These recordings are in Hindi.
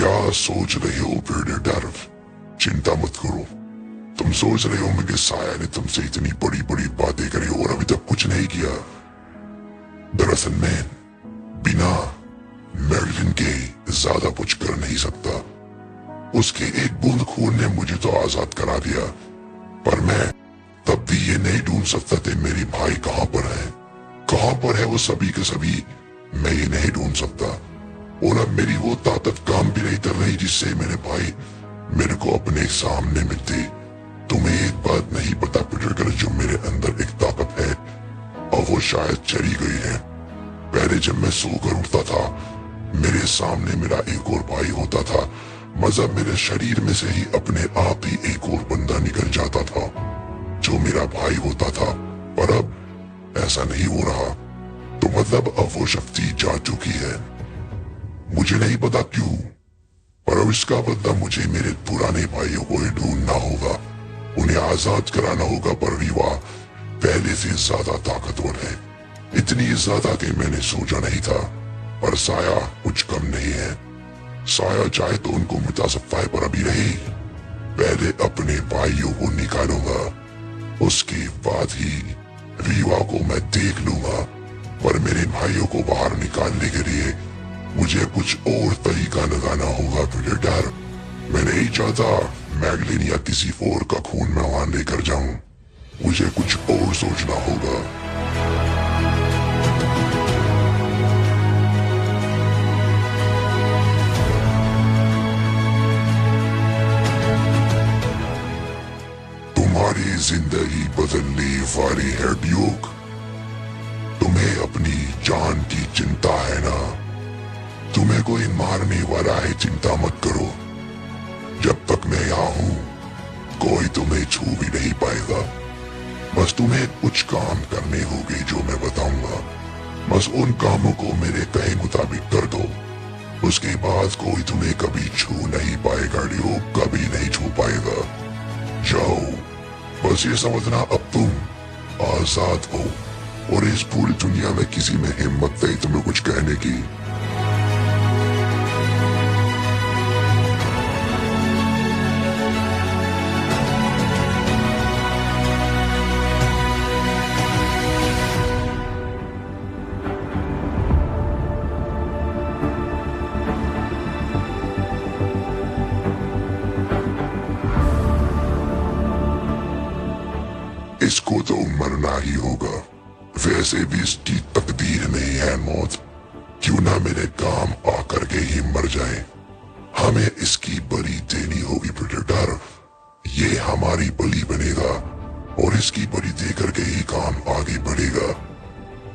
क्या सोच रहे हो प्रेडेटर? चिंता मत करो। तुम सोच रहे होंगे कि साया ने तुमसे इतनी बड़ी बड़ी बातें करी और अभी तक कुछ नहीं किया। दरअसल मैं बिना मैगलिन के ज्यादा कुछ कर नहीं सकता। उसके एक बूंद खून ने मुझे तो आजाद करा दिया, पर मैं तब भी ये नहीं ढूंढ सकता कि मेरे भाई कहाँ पर है। कहाँ पर है वो सभी के सभी, मैं ये नहीं ढूंढ सकता। और अब मेरी वो ताकत काम भी नहीं कर रही जिससे मेरे भाई मेरे को अपने सामने मिलते। तुम्हें एक बात नहीं पता प्रेडेटर, जो मेरे अंदर एक ताकत है और वो शायद चली गई है। पहले जब मैं सोकर उठता था, मेरे सामने मेरा एक और भाई होता था, मतलब मेरे शरीर में से ही अपने आप ही एक और बंदा निकल जाता था जो मेरा भाई होता था। पर अब ऐसा नहीं हो रहा, तो मतलब अब वो शक्ति जा चुकी है। मुझे नहीं पता क्यों, पर अब इसका बदला मुझे मेरे पुराने भाइयों को ही ढूंढना होगा, उन्हें आजाद कराना होगा। पर रीवा पहले से ज्यादा ताकतवर है, इतनी ज्यादा कि मैंने सोचा नहीं था। पर साया कुछ कम नहीं है। साया चाहे तो उनको मिटा सकता है, पर अभी नहीं। पहले अपने भाइयों को निकालूंगा, उसके बाद ही रीवा को मैं देख लूंगा। पर मेरे भाइयों को बाहर निकालने के लिए मुझे कुछ और तरीका लगाना होगा प्रेडेटर। मैं नहीं चाहता मैगलिन या किसी और का खून मैं वहां लेकर जाऊं, मुझे कुछ और सोचना होगा। तुम्हारी जिंदगी बदलने वाली है ड्यूक। तुम्हें अपनी जान की चिंता है ना? तुम्हें कोई मारने वाला है, चिंता मत करो। जब तक मैं यहाँ हूँ कोई तुम्हें छू भी नहीं पाएगा। बस तुम्हें कुछ काम करने होंगे जो मैं बताऊंगा। बस उन कामों को मेरे कहे मुताबिक कर दो, उसके बाद कोई तुम्हें कभी छू नहीं पाएगा ड्यूक, कभी नहीं छू पाएगा। जाओ, बस ये समझना अब तुम आजाद हो और इस पूरी दुनिया में किसी में हिम्मत नहीं तुम्हें कुछ कहने की। इसको तो मरना ही होगा, वैसे भी इसकी तकदीर में ही है मौत। क्यों ना मेरे काम आकर के ही मर जाए। हमें इसकी बलि देनी होगी प्रेडेटर, ये हमारी बलि बनेगा और इसकी बलि देकर के ही काम आगे बढ़ेगा।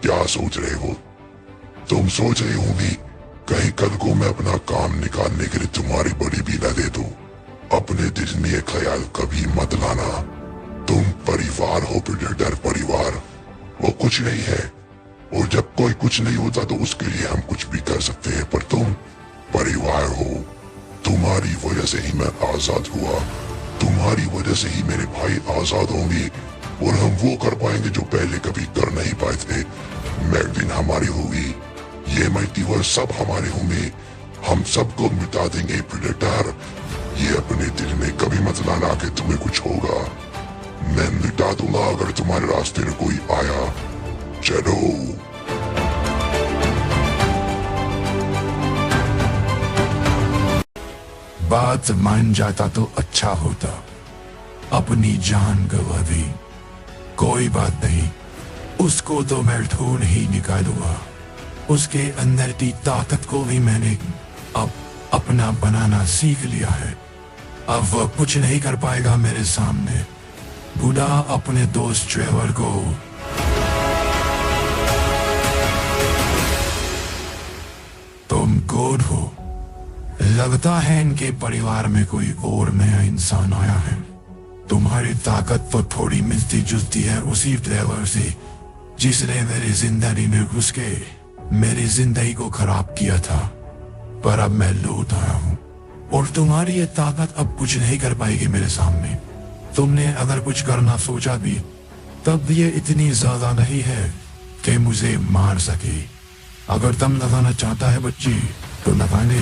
क्या सोच रहे हो? तुम सोच रहे होंगी कहीं कल को मैं अपना काम निकालने के लिए तुम्हारी बलि भी न दे दूं। अपने दिल में ख्याल कभी मत लाना। तुम परिवार हो प्रेडेटर, परिवार, वो कुछ नहीं है। और जब कोई कुछ नहीं होता तो उसके लिए हम कुछ भी कर सकते हैं, पर तुम परिवार हो। तुम्हारी वजह से ही मैं आजाद हुआ, तुम्हारी वजह से ही मेरे भाई आजाद होंगे और हम वो कर पाएंगे जो पहले कभी कर नहीं पाए थे। मैगलिन हमारी होगी, ये मल्टीवर्स सब हमारे होंगे, हम सबको मिटा देंगे प्रेडेटर। ये अपने दिल में कभी मत लाना कि तुम्हें कुछ होगा। मैं मिटा दूंगा अगर तुम्हारे रास्ते में कोई आया। चलो। बात मान जाता तो अच्छा होता, अपनी जान गवा दी। कोई बात नहीं, उसको तो मैं ढूंढ ही निकालूंगा। उसके अंदर की ताकत को भी मैंने अब अपना बनाना सीख लिया है। अब वह कुछ नहीं कर पाएगा मेरे सामने। बुला अपने दोस्त ट्रेवर को। तुम गोड हो, लगता है इनके परिवार में कोई और नया इंसान आया है। तुम्हारी ताकत तो थोड़ी मिलती जुलती है उसी ट्रेवर से जिसने मेरी जिंदगी में घुस के मेरी जिंदगी को खराब किया था। पर अब मैं लौट आया हूँ और तुम्हारी ये ताकत अब कुछ नहीं कर पाएगी मेरे सामने। तुमने अगर कुछ करना सोचा भी तब ये इतनी ज्यादा नहीं है कि मुझे मार सके। अगर तुम लगाना चाहता है बच्ची तो लगाने।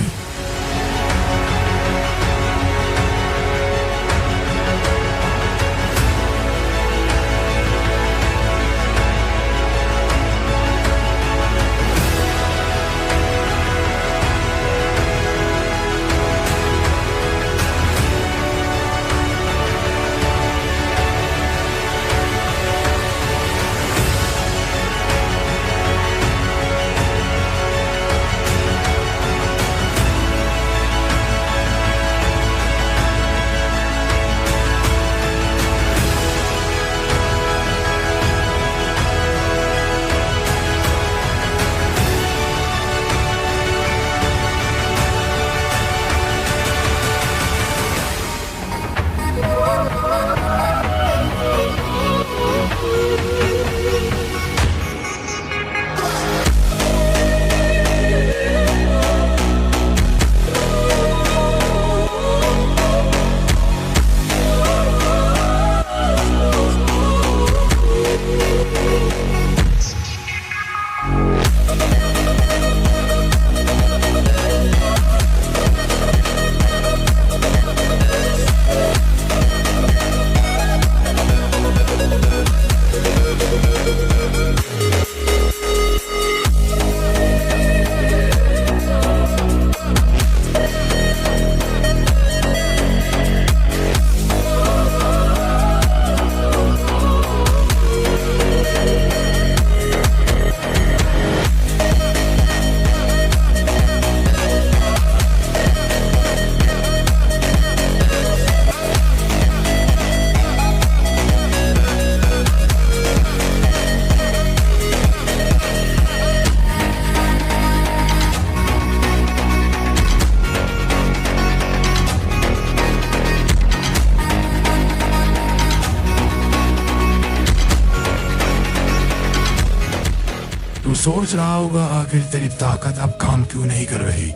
तू सोच रहा होगा आखिर तेरी ताकत अब काम क्यों नहीं कर रही।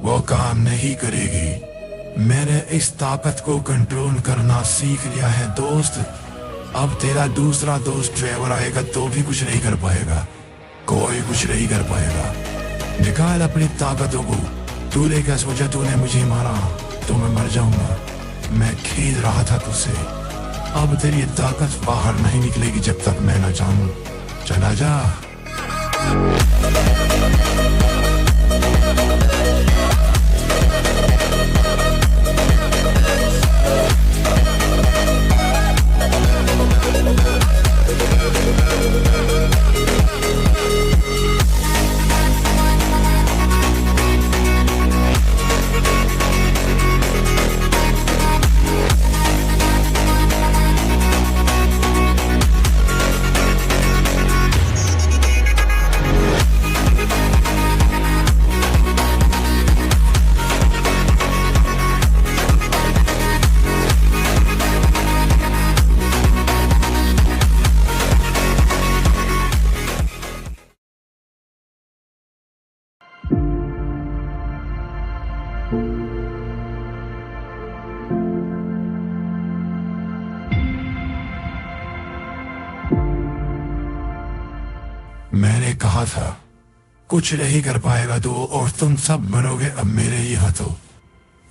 वो काम नहीं करेगी। मैंने इस ताकत को कंट्रोल करना सीख लिया है दोस्त। अब तेरा दूसरा दोस्त ट्रेवर आएगा तो भी कुछ नहीं कर पाएगा। कोई कुछ नहीं कर पाएगा। निकाल अपनी ताकतों को। तूने क्या सोचा तूने मुझे मारा तो मैं मर जाऊंगा। मैं खेल रहा था तुझसे। अब तेरी ताकत बाहर नहीं निकलेगी जब तक मैं न चाहूं। चला जा। मैंने कहा था कुछ नहीं कर पाएगा तो, और तुम सब मरोगे अब मेरे ही हाथों।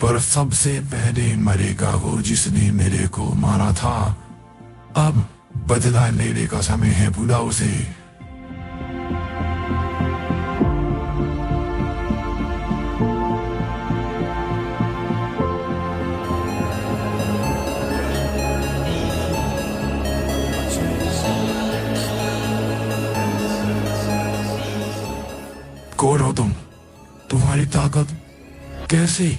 पर सबसे पहले मरेगा वो जिसने मेरे को मारा था। अब बदला लेने का समय है, भूला उसे। कौन हो तुम? तुम्हारी ताकत कैसी?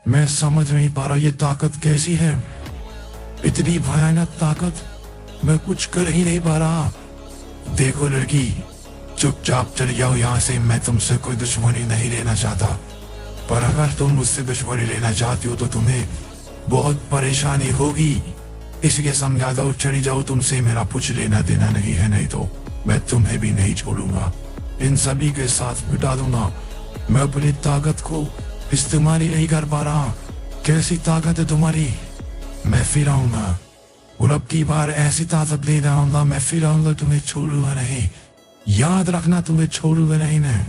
मैं समझ नहीं पा रहा ये ताकत कैसी है। इतनी भयानक ताकत, मैं कुछ कर ही नहीं पा रहा। देखो लड़की, चुपचाप चले जाओ यहाँ से। मैं तुमसे कोई दुश्मनी नहीं लेना चाहता, पर अगर तुम मुझसे दुश्मनी लेना चाहती हो तो तुम्हें बहुत परेशानी होगी। इसलिए समझा दो, चली जाओ। तुमसे मेरा कुछ लेना देना नहीं है, नहीं तो मैं तुम्हें भी नहीं छोड़ूंगा। इन सभी के साथ मिटा दूंगा। मैं अपनी ताकत को इस्तेमाल ही नहीं कर पा रहा। कैसी ताकत है तुम्हारी? मैं फिर आऊंगा और अब की बार ऐसी ताकत ले आऊंगा। मैं फिर आऊंगा, तुम्हें छोड़ूंगा नहीं। याद रखना, तुम्हें छोड़ूंगा नहीं मैं।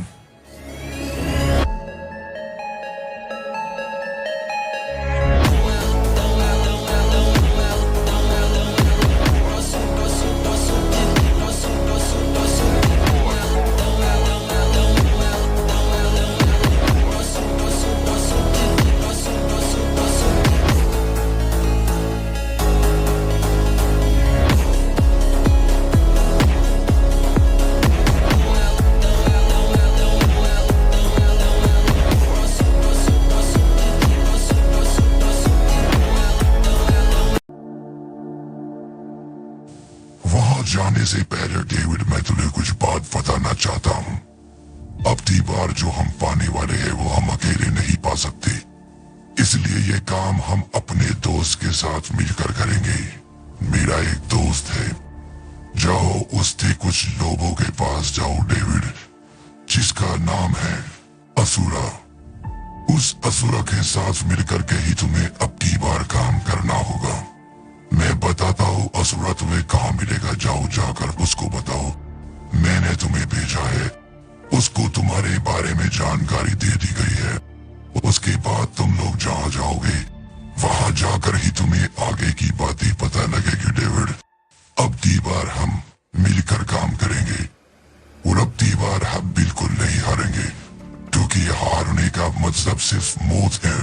जाने से पहले डेविड, मैं तुम्हें कुछ बात बताना चाहता हूँ। अब की बार जो हम पाने वाले हैं वो हम अकेले नहीं पा सकते, इसलिए ये काम हम अपने दोस्त के साथ मिलकर करेंगे। मेरा एक दोस्त है, जाओ उसके कुछ लोगों के पास जाओ डेविड, जिसका नाम है असुरा। उस असुरा के साथ मिलकर के ही तुम्हें अब की बार काम करना होगा। मैं बताता हूँ असुरा तुम्हें कहाँ मिलेगा, जाओ जाकर उसको बताओ मैंने तुम्हें भेजा है। उसको तुम्हारे बारे में जानकारी दे दी गई है। उसके बाद तुम लोग जहाँ जाओगे वहां जाकर ही तुम्हें आगे की बातें पता लगेगी डेविड। अब की बार हम मिलकर काम करेंगे और अब की बार हम बिल्कुल नहीं हारेंगे, क्योंकि हारने का मतलब सिर्फ मौत है।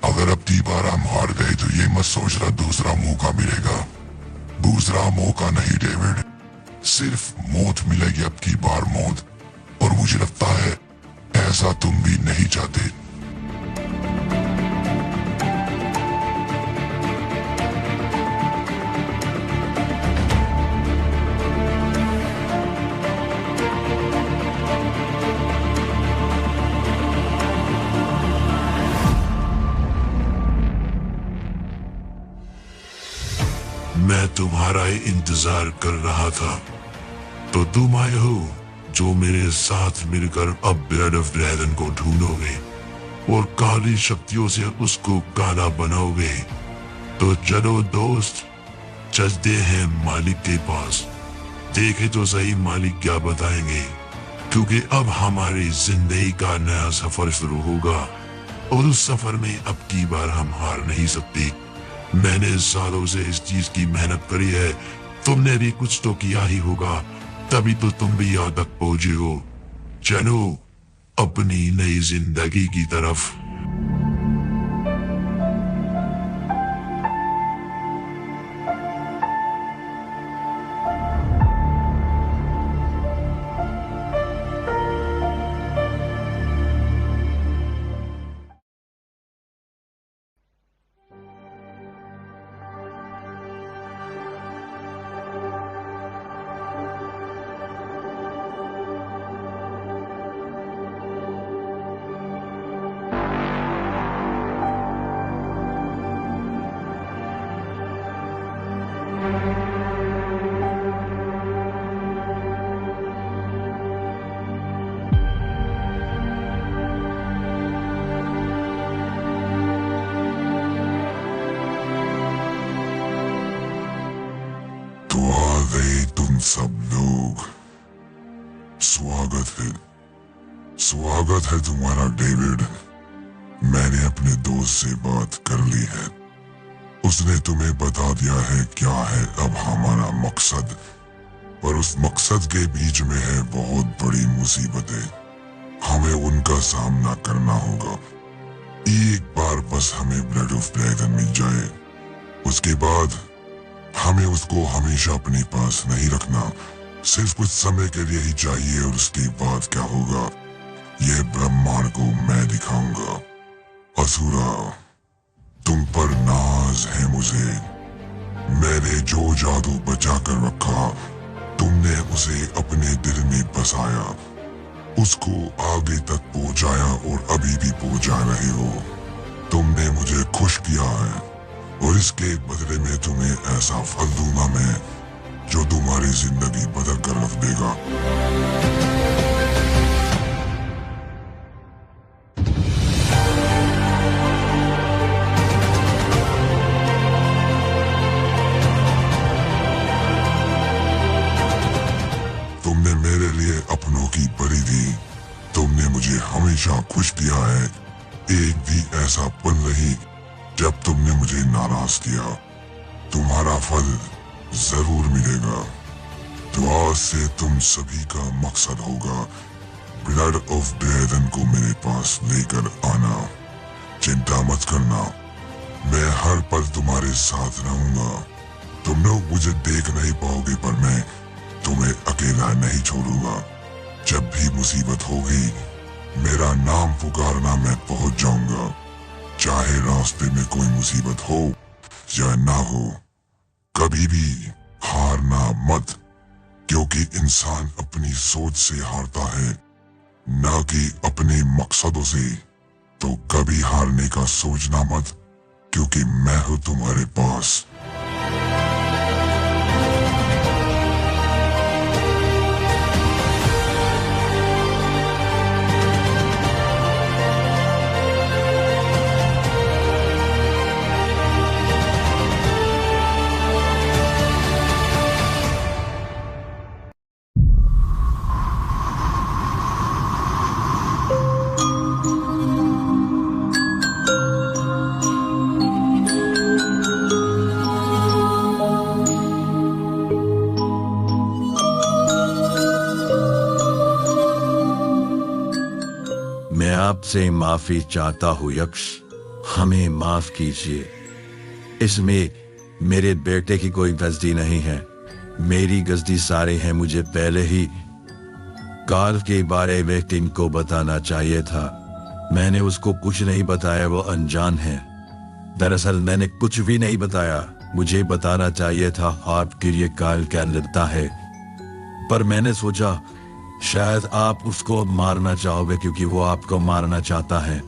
अगर अब की बार हम हार गए तो ये मत सोचना दूसरा मौका मिलेगा। दूसरा मौका नहीं डेविड, सिर्फ मौत मिलेगी अब की बार, मौत। और मुझे लगता है ऐसा तुम भी नहीं चाहते। मैं तुम्हारा इंतजार कर रहा था, तो तुम आए हो जो मेरे साथ मिलकर अब ब्लड ऑफ ड्रैगन को ढूंढोगे और काली शक्तियों से उसको काला बनाओगे। तो चलो दोस्त, चलते हैं मालिक के पास, देखे तो सही मालिक क्या बताएंगे, क्योंकि अब हमारी जिंदगी का नया सफर शुरू होगा और उस सफर में अब की बार हम हार नहीं सकते। मैंने सालों से इस चीज की मेहनत करी है, तुमने भी कुछ तो किया ही होगा, तभी तो तुम भी यहाँ तक पहुंचे हो। चलो अपनी नई जिंदगी की तरफ। तुम सब लोग, स्वागत है तुम्हारा डेविड। मैंने अपने दोस्त से बात कर ली है, उसने तुम्हें बता दिया है क्या है अब हमारा मकसद, पर उस मकसद के बीच में है बहुत बड़ी मुसीबतें। हमें उनका सामना करना होगा। एक बार बस हमें ब्लड ऑफ ड्रैगन मिल जाए, उसके बाद हमें उसको हमेशा अपने पास नहीं रखना, सिर्फ कुछ समय के लिए ही चाहिए। और उसके बाद क्या होगा यह ब्रह्मांड को मैं दिखाऊंगा। असुरा, तुम पर नाज है मुझे। मैंने जो जादू बचा कर रखा, तुमने उसे अपने दिल में बसाया, उसको आगे तक पहुंचाया और अभी भी पहुंचा रहे हो। तुमने मुझे खुश किया है और इसके बदले में तुम्हें ऐसा फल दूंगा मैं जो तुम्हारी जिंदगी बदल कर रख देगा। तुमने मेरे लिए अपनों की बलि दी, तुमने मुझे हमेशा खुश किया है। एक भी ऐसा पल नहीं जब तुमने मुझे नाराज किया। तुम्हारा फल जरूर मिलेगा। तो आज से तुम सभी का मकसद होगा ब्लड ऑफ ड्रैगन को मेरे पास लेकर आना। चिंता मत करना, मैं हर पल तुम्हारे साथ रहूंगा। तुम लोग मुझे देख नहीं पाओगे, पर मैं तुम्हें अकेला नहीं छोड़ूंगा। जब भी मुसीबत होगी मेरा नाम पुकारना, मैं पहुंच जाऊंगा। चाहे रास्ते में कोई मुसीबत हो या ना हो, कभी भी हारना मत, क्योंकि इंसान अपनी सोच से हारता है, ना कि अपने मकसदों से। तो कभी हारने का सोचना मत, क्योंकि मैं हूं तुम्हारे पास। आपसे माफी चाहता हूँ यक्ष, हमें माफ कीजिए। इसमें मेरे बेटे की कोई गलती नहीं है, मेरी गलती सारे हैं। मुझे पहले ही काल के बारे में टिन बताना चाहिए था, मैंने उसको कुछ नहीं बताया, वो अनजान है। दरअसल मैंने कुछ भी नहीं बताया, मुझे बताना चाहिए था आपके लिए काल क्या लगता है, पर मैंने सोचा शायद आप उसको मारना चाहोगे क्योंकि वो आपको मारना चाहता है।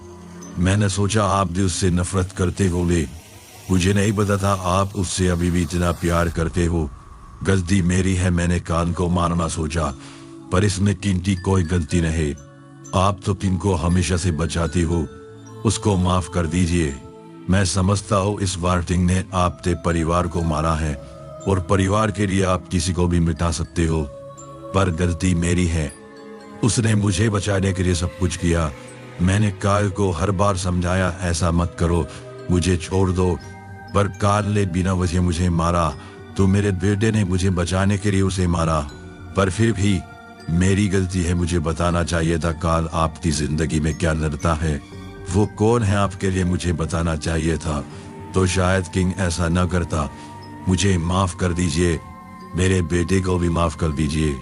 मैंने सोचा आप भी उससे नफरत करते होंगे, मुझे नहीं पता था आप उससे अभी भी इतना प्यार करते हो। गलती मेरी है, मैंने कान को मारना सोचा, पर इसमें टिन की कोई गलती नहीं। आप तो टिन को हमेशा से बचाती हो, उसको माफ कर दीजिए। मैं समझता हूँ इस बार टिन ने आपके परिवार को मारा है और परिवार के लिए आप किसी को भी मिटा सकते हो, पर गलती मेरी है। उसने मुझे बचाने के लिए सब कुछ किया। मैंने काल को हर बार समझाया ऐसा मत करो, मुझे छोड़ दो, पर काल ने बिना वजह मुझे मारा। तो मेरे बेटे ने मुझे बचाने के लिए उसे मारा, पर फिर भी मेरी गलती है। मुझे बताना चाहिए था काल आपकी जिंदगी में क्या लड़ता है, वो कौन है आपके लिए मुझे बताना चाहिए था, तो शायद किंग ऐसा न करता। मुझे माफ कर दीजिए, मेरे बेटे को भी माफ कर दीजिए।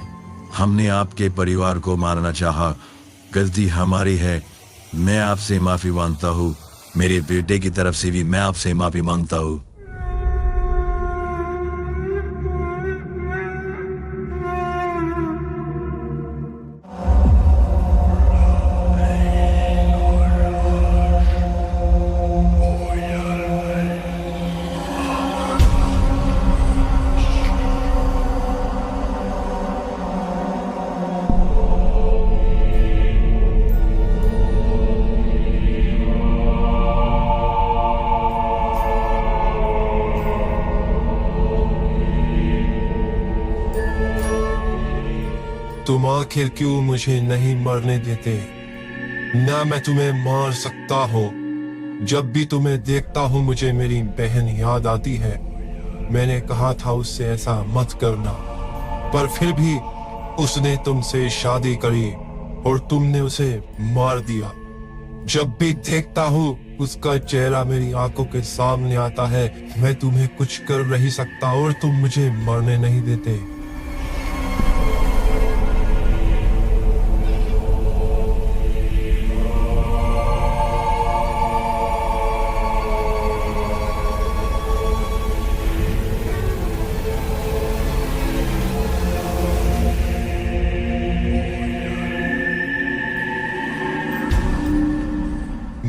हमने आपके परिवार को मारना चाहा, गलती हमारी है। मैं आपसे माफी मांगता हूँ, मेरे बेटे की तरफ से भी मैं आपसे माफी मांगता हूँ। तुम आखिर क्यों मुझे नहीं मरने देते? ना मैं तुम्हें मार सकता हूँ। जब भी तुम्हें देखता हूँ मुझे मेरी बहन याद आती है। मैंने कहा था उससे ऐसा मत करना, पर फिर भी उसने तुमसे शादी करी और तुमने उसे मार दिया। जब भी देखता हूँ उसका चेहरा मेरी आंखों के सामने आता है। मैं तुम्हें कुछ कर नहीं सकता और तुम मुझे मरने नहीं देते।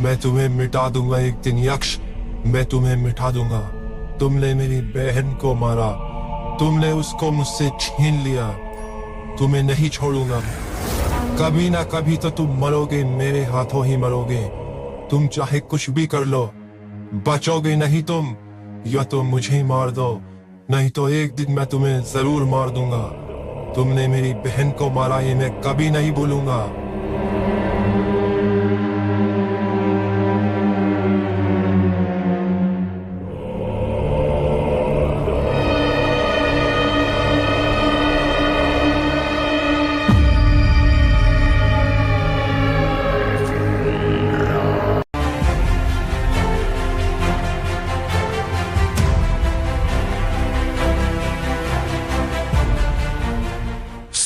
मैं तुम्हें मिटा दूंगा एक दिन यक्ष, मैं तुम्हें मिटा दूंगा। तुमने मेरी बहन को मारा, तुमने उसको मुझसे छीन लिया, तुम्हें नहीं छोड़ूंगा। कभी ना कभी तो तुम मरोगे, मेरे हाथों ही मरोगे। तुम चाहे कुछ भी कर लो, बचोगे नहीं तुम। या तो मुझे ही मार दो, नहीं तो एक दिन मैं तुम्हें जरूर मार दूंगा। तुमने मेरी बहन को मारा, ये मैं कभी नहीं भूलूंगा।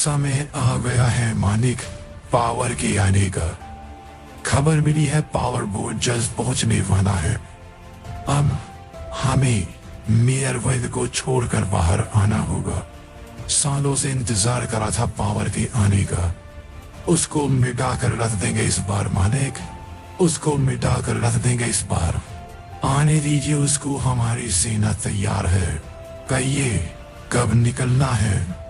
समय आ गया है मानिक, पावर के आने का। खबर मिली है पावर बहुत जल्द पहुंचने वाला है। अब हमें मेयर वैद्य को छोड़कर बाहर आना होगा। सालों से इंतजार करा था पावर के आने का, उसको मिटा कर रख देंगे इस बार मालिक, उसको मिटा कर रख देंगे इस बार। आने दीजिए उसको, हमारी सेना तैयार है। कहिए कब निकलना है?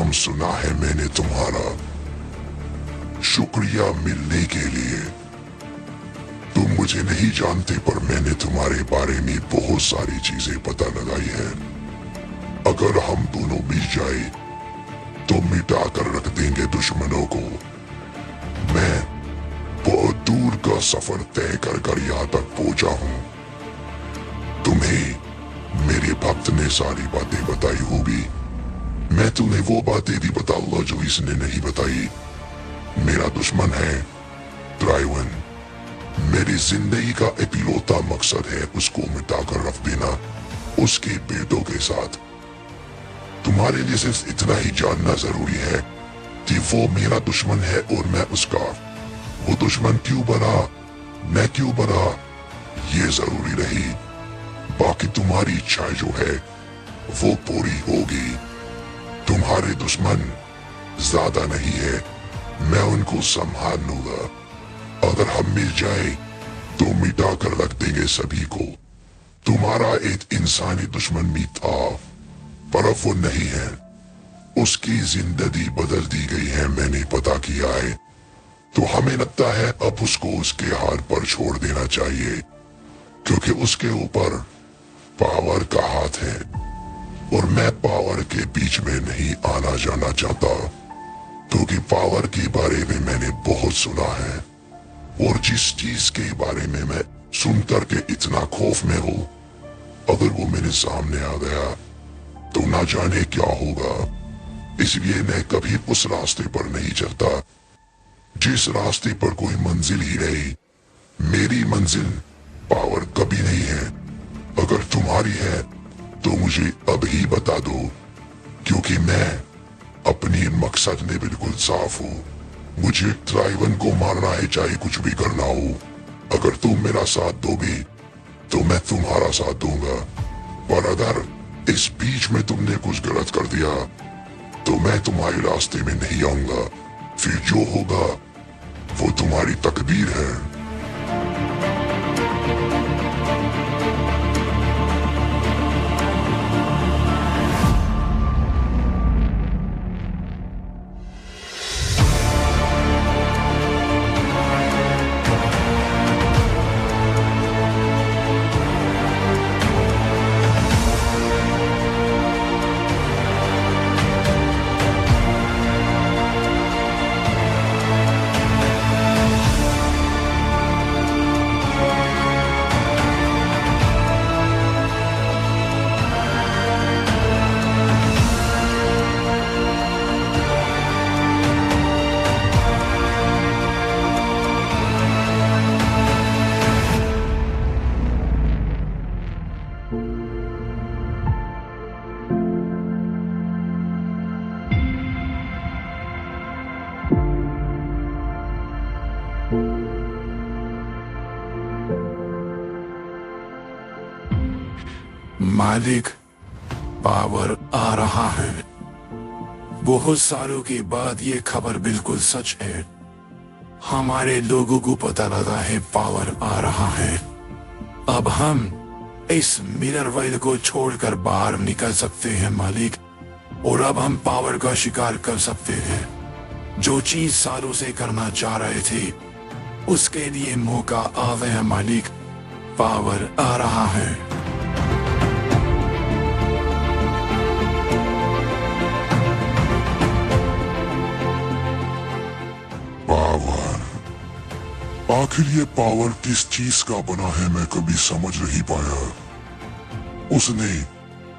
नाम सुना है मैंने तुम्हारा। शुक्रिया मिलने के लिए। तुम मुझे नहीं जानते पर मैंने तुम्हारे बारे में बहुत सारी चीजें पता लगाई है। अगर हम दोनों मिल जाए तो मिटा कर रख देंगे दुश्मनों को। मैं बहुत दूर का सफर तय कर यहाँ तक पहुंचा हूं। तुम्हें मेरे भक्त ने सारी बातें बताई होगी। मैं तुम्हें वो बातें भी बताऊंगा जो इसने नहीं बताई। मेरा दुश्मन है ड्राइवन। मेरी जिंदगी का इकलौता मकसद है उसको मिटाकर रख देना उसके बेटों के साथ। तुम्हारे लिए सिर्फ इतना ही जानना जरूरी है कि वो मेरा दुश्मन है और मैं उसका। वो दुश्मन क्यों बना, मैं क्यों बना, ये जरूरी नहीं। बाकी तुम्हारी इच्छा जो है वो पूरी होगी। तुम्हारे दुश्मन ज्यादा नहीं है, मैं उनको संभाल लूंगा। अगर हम मिल जाए तो मिटा कर रख देंगे सभी को। तुम्हारा एक इंसानी दुश्मन भी था पर अब वो नहीं है। उसकी जिंदगी बदल दी गई है, मैंने पता किया है। तो हमें लगता है अब उसको उसके हाथ पर छोड़ देना चाहिए क्योंकि उसके ऊपर पावर का हाथ है और मैं पावर के बीच में नहीं आना जाना चाहता क्योंकि पावर के बारे में मैंने बहुत सुना है और जिस चीज के बारे में मैं सुनकर के इतना खौफ में हूँ, अगर वो मेरे सामने आ गया तो ना जाने क्या होगा। इसलिए मैं कभी उस रास्ते पर नहीं चलता जिस रास्ते पर कोई मंजिल ही नहीं। मेरी मंजिल पावर कभी नहीं है। अगर तुम्हारी है तो मुझे अभी बता दो क्योंकि मैं अपनी मकसद में बिल्कुल साफ हूँ। मुझे ड्राइवन को मारना है चाहे कुछ भी करना हो। अगर तुम मेरा साथ दोगे तो मैं तुम्हारा साथ दूंगा, पर अगर इस बीच में तुमने कुछ गलत कर दिया तो मैं तुम्हारे रास्ते में नहीं आऊंगा। फिर जो होगा वो तुम्हारी तकदीर है। मालिक, पावर आ रहा है। बहुत सालों के बाद ये खबर बिल्कुल सच है। हमारे लोगों को पता लगा है पावर आ रहा है। अब हम इस मिरर वर्ल्ड को छोड़कर बाहर निकल सकते हैं मालिक, और अब हम पावर का शिकार कर सकते हैं। जो चीज सालों से करना चाह रहे थे उसके लिए मौका आ गया मालिक। पावर आ रहा है। आखिर ये पावर किस चीज का बना है मैं कभी समझ नहीं पाया। उसने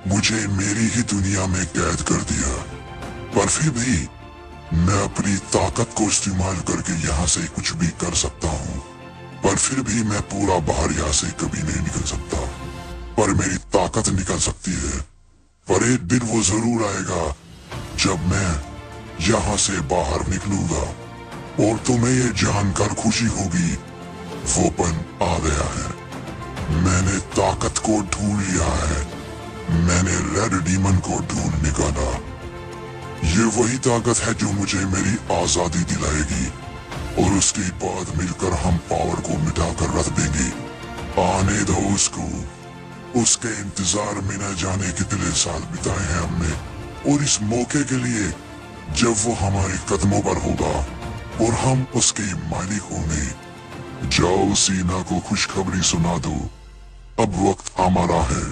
मुझे मेरी ही दुनिया में कैद कर दिया, पर फिर भी मैं अपनी ताकत को इस्तेमाल करके यहाँ से कुछ भी कर सकता हूँ। पर फिर भी मैं पूरा बाहर यहाँ से कभी नहीं निकल सकता। पर मेरी ताकत निकल सकती है। पर एक दिन वो जरूर आएगा जब मैं यहाँ से बाहर निकलूंगा और तुम्हें ये जानकर खुशी होगी वो पन आ गया है। मैंने ताकत को ढूंढ लिया है। मैंने रेड डीमन को ढूंढ निकाला। ये वही ताकत है जो मुझे मेरी आजादी दिलाएगी और उसके बाद मिलकर हम पावर को मिटा कर रख देंगे। आने दो उसको। उसके इंतजार में न जाने कितने साल बिताए हैं हमने और इस मौके के लिए जब वो हमारे कदमों पर होगा और हम उसके मालिक होंगे। जाओ सीना को खुशखबरी सुना दो, अब वक्त हमारा है।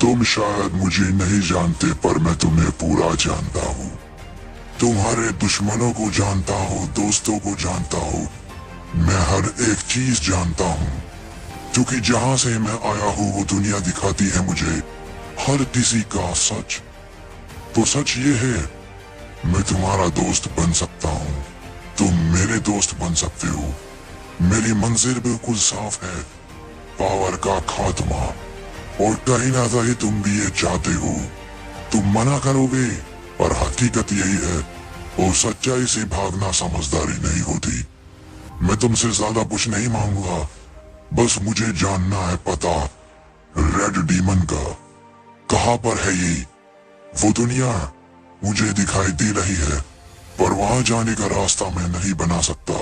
तुम शायद मुझे नहीं जानते, पर मैं तुम्हें पूरा जानता हूँ। तुम्हारे दुश्मनों को जानता हूँ, दोस्तों को जानता हूँ। मैं हर एक चीज जानता हूँ, क्योंकि जहां से मैं आया हूँ वो दुनिया दिखाती है मुझे हर किसी का सच। तो सच ये है, मैं तुम्हारा दोस्त बन सकता हूँ, तुम मेरे दोस्त बन सकते हो। मेरी मंजिल बिल्कुल साफ है, पावर का खात्मा। और कहीं ना कहीं तुम भी ये चाहते हो। तुम मना करोगे, पर हकीकत यही है, और सच्चाई से भागना समझदारी नहीं होती। मैं तुमसे ज्यादा कुछ नहीं मांगूंगा, बस मुझे जानना है पता रेड डीमन का। कहां पर है ये? वो दुनिया मुझे दिखाई दे रही है, पर वहां जाने का रास्ता मैं नहीं बना सकता।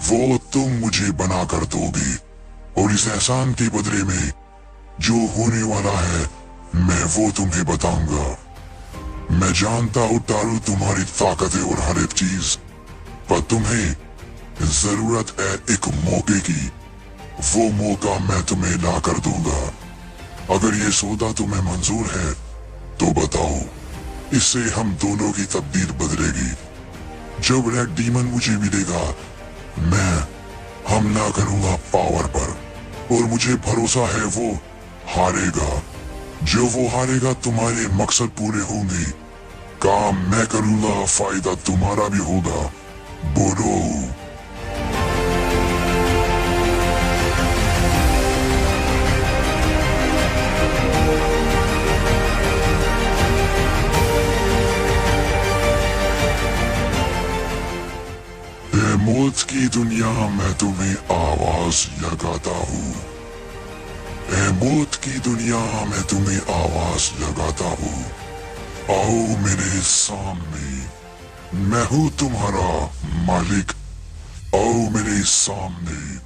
वो तुम मुझे बना कर दोगे, और इस एहसान के बदले में जो होने वाला है मैं वो तुम्हें बताऊंगा। मैं जानता हूं तारू तुम्हारी ताकतें और हर एक चीज, पर तुम्हें जरूरत है एक मौके की। वो मौका मैं तुम्हें ला कर दूंगा। अगर ये सौदा तुम्हें मंजूर है तो बताओ, इससे हम दोनों की तकदीर बदलेगी। जब रेड डीमन मुझे मिलेगा, मैं हमला करूंगा पावर पर, और मुझे भरोसा है वो हारेगा। जो वो हारेगा तुम्हारे मकसद पूरे होंगे। काम मैं करूंगा, फायदा तुम्हारा भी होगा। बोलो। मौत की दुनिया में तुम्हें आवाज लगाता हूँ। मौत की दुनिया में तुम्हें आवाज लगाता हूँ। आओ मेरे सामने, मैं हूँ तुम्हारा मालिक। आओ मेरे सामने।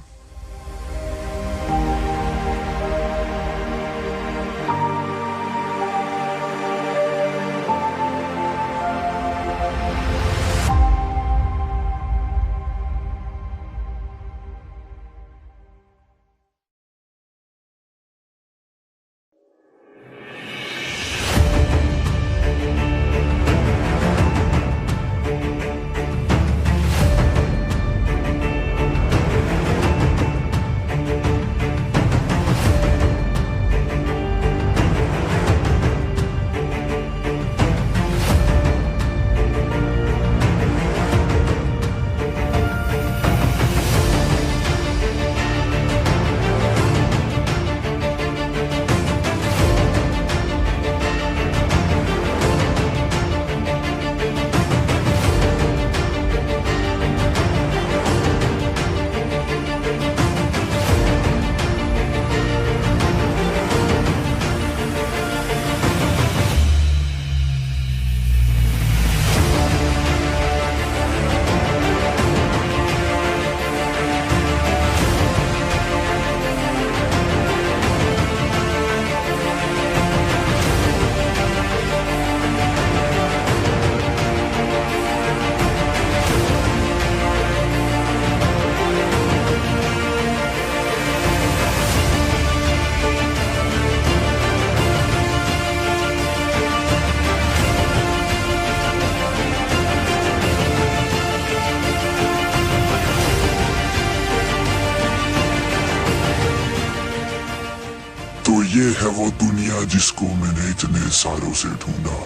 ये है वो दुनिया जिसको मैंने इतने सालों से ढूंढा।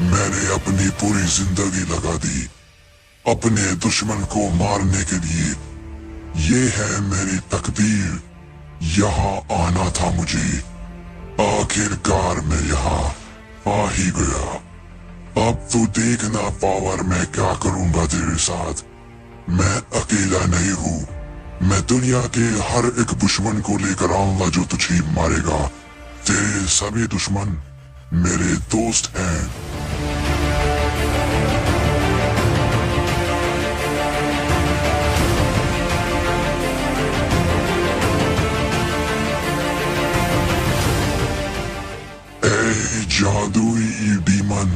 मैंने अपनी पूरी जिंदगी लगा दी अपने दुश्मन को मारने के लिए। ये है मेरी तकदीर, यहाँ आना था मुझे। आखिरकार मैं यहाँ आ ही गया। अब तो देखना पावर मैं क्या करूंगा तेरे साथ। मैं अकेला नहीं हूँ, मैं दुनिया के हर एक दुश्मन को लेकर आऊंगा जो तुझे मारेगा। तेरे सभी दुश्मन मेरे दोस्त हैं। जादुई डीमन,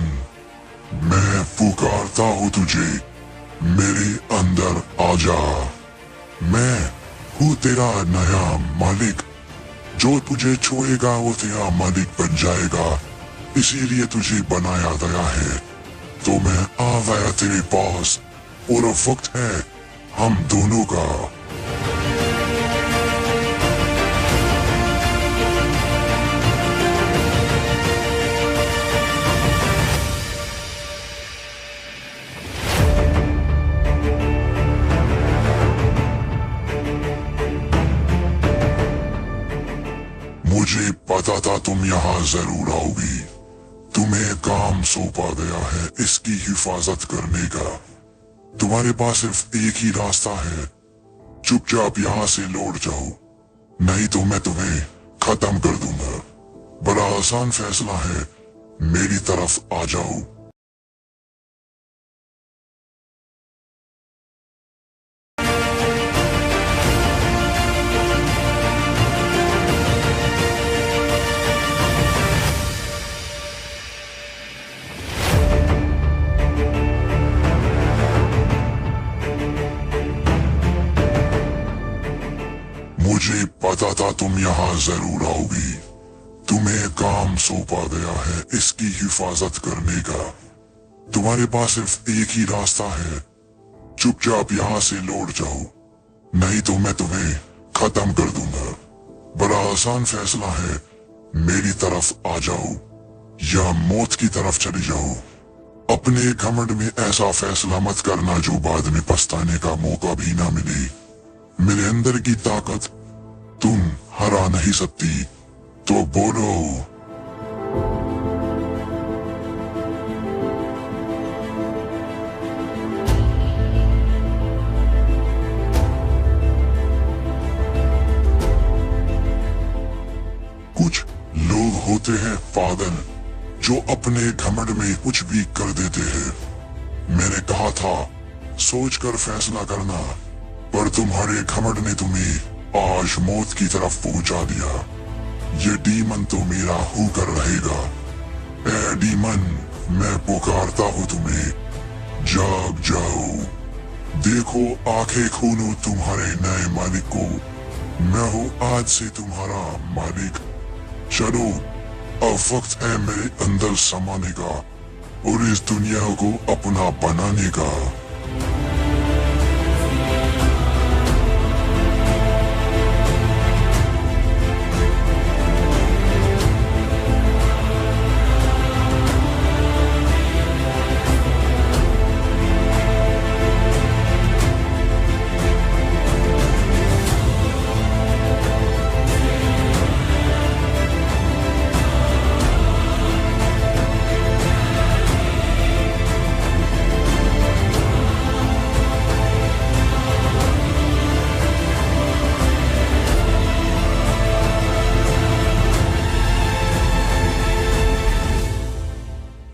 मैं पुकारता हूँ तुझे, मेरे अंदर आजा। मैं हूँ तेरा नया मालिक, जो तुझे छुएगा वो तेरा मालिक बन जाएगा। इसीलिए तुझे बनाया गया है। तो मैं आ गया तेरे पास और अब वक्त है हम दोनों का। मुझे पता था तुम यहाँ जरूर आओगी। तुम्हें काम सौंपा गया है इसकी हिफाजत करने का। तुम्हारे पास सिर्फ एक ही रास्ता है, चुपचाप यहाँ से लौट जाओ, नहीं तो मैं तुम्हें खत्म कर दूंगा। बड़ा आसान फैसला है, मेरी तरफ आ जाओ। मुझे पता था तुम यहाँ जरूर आओगी। तुम्हें काम सौंपा गया है इसकी हिफाजत करने का। तुम्हारे पास सिर्फ एक ही रास्ता है, चुपचाप यहाँ से लौट जाओ, नहीं तो मैं तुम्हें खत्म कर दूंगा। बड़ा आसान फैसला है, मेरी तरफ आ जाओ या मौत की तरफ चली जाओ। अपने घमंड में ऐसा फैसला मत करना जो बाद में पछताने का मौका भी ना मिले। मेरे अंदर की ताकत तुम हरा नहीं सकती, तो बोलो। कुछ लोग होते हैं पागल, जो अपने घमंड में कुछ भी कर देते हैं। मैंने कहा था सोचकर फैसला करना, पर तुम्हारे घमंड ने तुम्हें आज मौत की तरफ पहुंचा दिया। ये डीमन तो मेरा होकर रहेगा। ए डीमन, मैं पुकारता हूँ तुम्हें, जाग जाओ। देखो आंखें खोलो तुम्हारे नए मालिक को। मैं हूँ आज से तुम्हारा मालिक। चलो अब वक्त है मेरे अंदर समाने का और इस दुनिया को अपना बनाने का।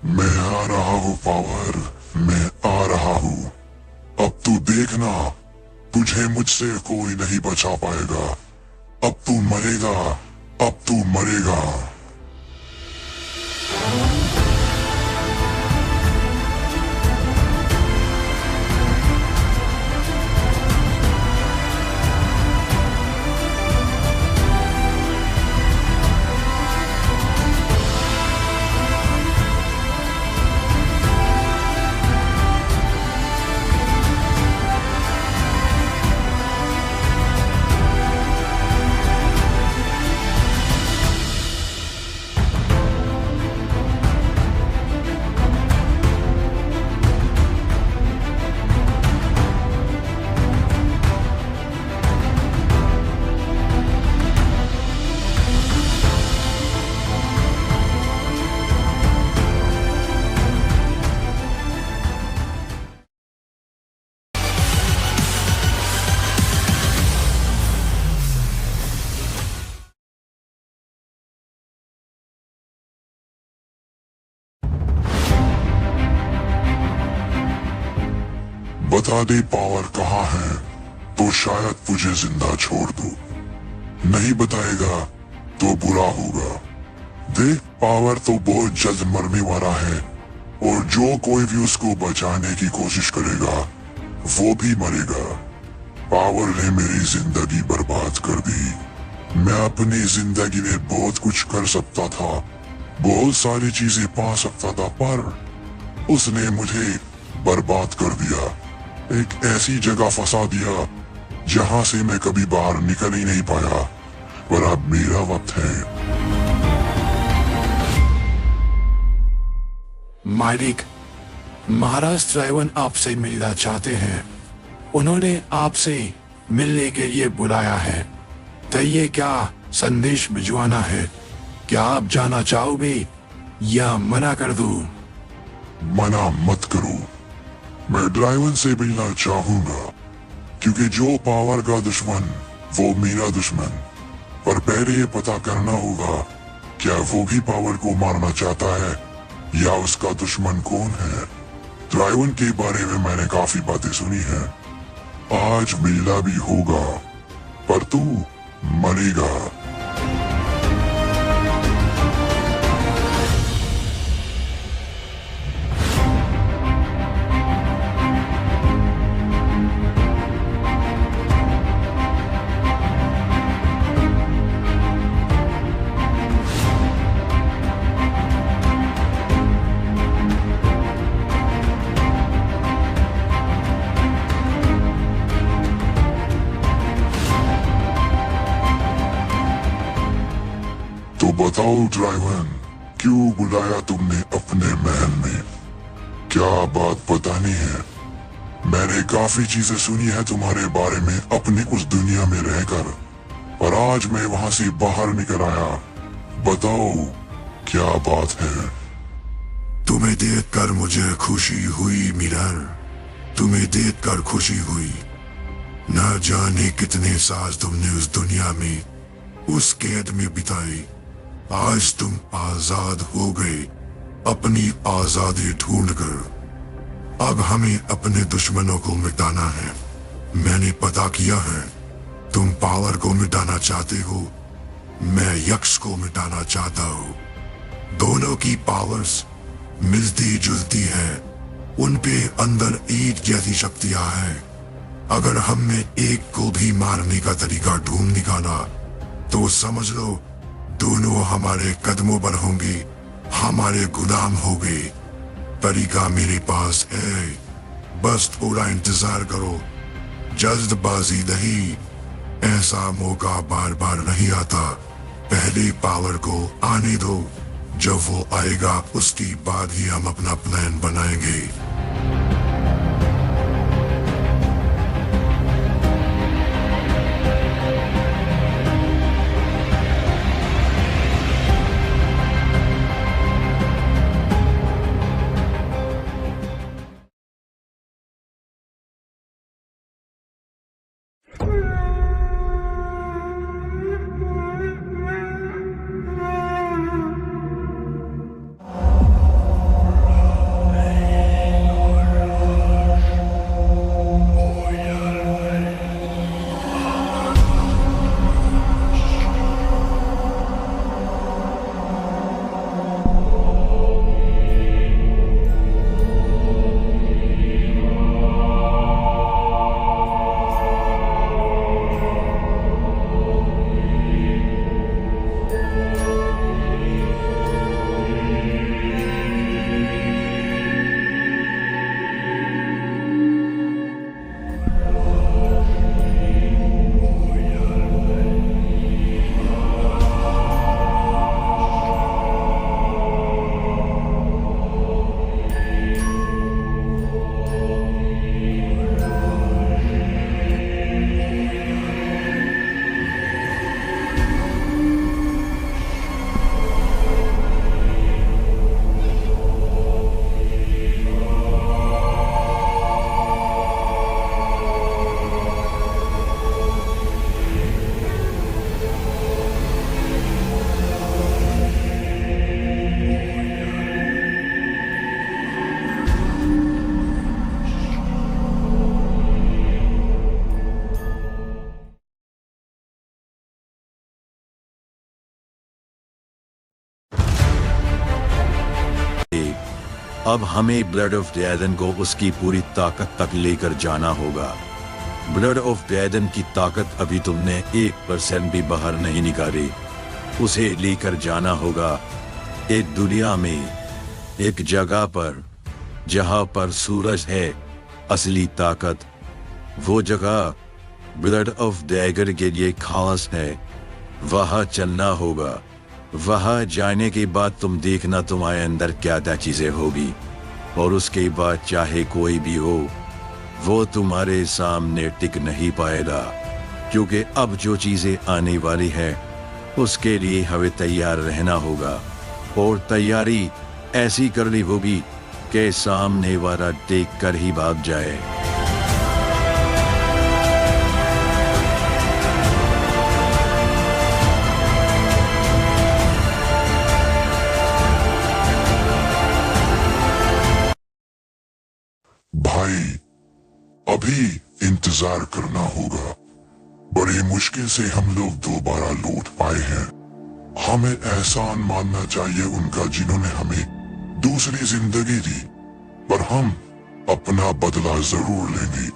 मैं आ रहा हूँ पावर, मैं आ रहा हूँ। अब तू देखना, तुझे मुझसे कोई नहीं बचा पाएगा। अब तू मरेगा, अब तू मरेगा। बता दे पावर कहाँ है, तो शायद मुझे जिंदा छोड़ दो। नहीं बताएगा तो बुरा होगा। देख, पावर तो बहुत जल्द मरने वाला है, और जो कोई भी उसको बचाने की कोशिश करेगा वो भी मरेगा। पावर ने मेरी जिंदगी बर्बाद कर दी। मैं अपनी जिंदगी में बहुत कुछ कर सकता था, बहुत सारी चीजें पा सकता था, पर उसने मुझे बर्बाद कर दिया। एक ऐसी जगह फंसा दिया जहां से मैं कभी बाहर निकल ही नहीं पाया। पर अब मेरा वक्त है। मालिक, महाराज ड्राइवन आपसे मिलना चाहते हैं। उन्होंने आपसे मिलने के लिए बुलाया है। तो ये क्या संदेश भिजवाना है? क्या आप जाना चाहोगे या मना कर दूं? मना मत करो। मैं ड्राइवन से मिलना चाहूंगा, क्योंकि जो पावर का दुश्मन वो मेरा दुश्मन। पर पहले ये पता करना होगा, क्या वो भी पावर को मारना चाहता है या उसका दुश्मन कौन है। ड्राइवन के बारे में मैंने काफी बातें सुनी हैं। आज मिलना भी होगा, पर तू मरेगा। तो बताओ ड्राइवन, क्यों बुलाया तुमने अपने महल में? क्या बात बतानी है? मैंने काफी चीजें सुनी है तुम्हारे बारे में अपनी उस दुनिया में रहकर, और आज मैं वहां से बाहर निकल आया। बताओ क्या बात है? तुम्हें देखकर मुझे खुशी हुई मिलर। तुम्हें देखकर खुशी हुई। न जाने कितने साल तुमने उस दुनिया में, उस कैद में बिताए। आज तुम आजाद हो गए, अपनी आजादी ढूंढकर। अब हमें अपने दुश्मनों को मिटाना है। मैंने पता किया है, तुम पावर को मिटाना चाहते हो, मैं यक्ष को मिटाना चाहता हूँ। दोनों की पावर्स मिलती जुलती है, उनके अंदर ईट जैसी शक्तियां हैं। अगर हमने एक को भी मारने का तरीका ढूंढ निकाला तो समझ लो दोनों हमारे कदमों पर होंगे, हमारे गुलाम होंगे। तरीका मेरे पास है, बस थोड़ा इंतजार करो। जल्दबाजी नहीं, ऐसा मौका बार बार नहीं आता। पहले पावर को आने दो, जब वो आएगा उसके बाद ही हम अपना प्लान बनाएंगे। अब हमें ब्लड ऑफ ड्रैगन को उसकी पूरी ताकत तक लेकर जाना होगा। ब्लड ऑफ ड्रैगन की ताकत अभी तुमने 1% भी बाहर नहीं निकाली। उसे लेकर जाना होगा एक दुनिया में, एक जगह पर जहां पर सूरज है असली ताकत। वो जगह ब्लड ऑफ ड्रैगन के लिए खास है। वहां चलना होगा। वहां जाने के बाद तुम देखना तुम्हारे अंदर क्या क्या चीजें होगी, और उसके बाद चाहे कोई भी हो वो तुम्हारे सामने टिक नहीं पाएगा, क्योंकि अब जो चीजें आने वाली है उसके लिए हमें तैयार रहना होगा। और तैयारी ऐसी करनी होगी कि सामने वाला देख कर ही भाग जाए। भाई, अभी इंतजार करना होगा। बड़ी मुश्किल से हम लोग दोबारा लौट पाए हैं। हमें एहसान मानना चाहिए उनका जिन्होंने हमें दूसरी जिंदगी दी, पर हम अपना बदला जरूर लेंगे।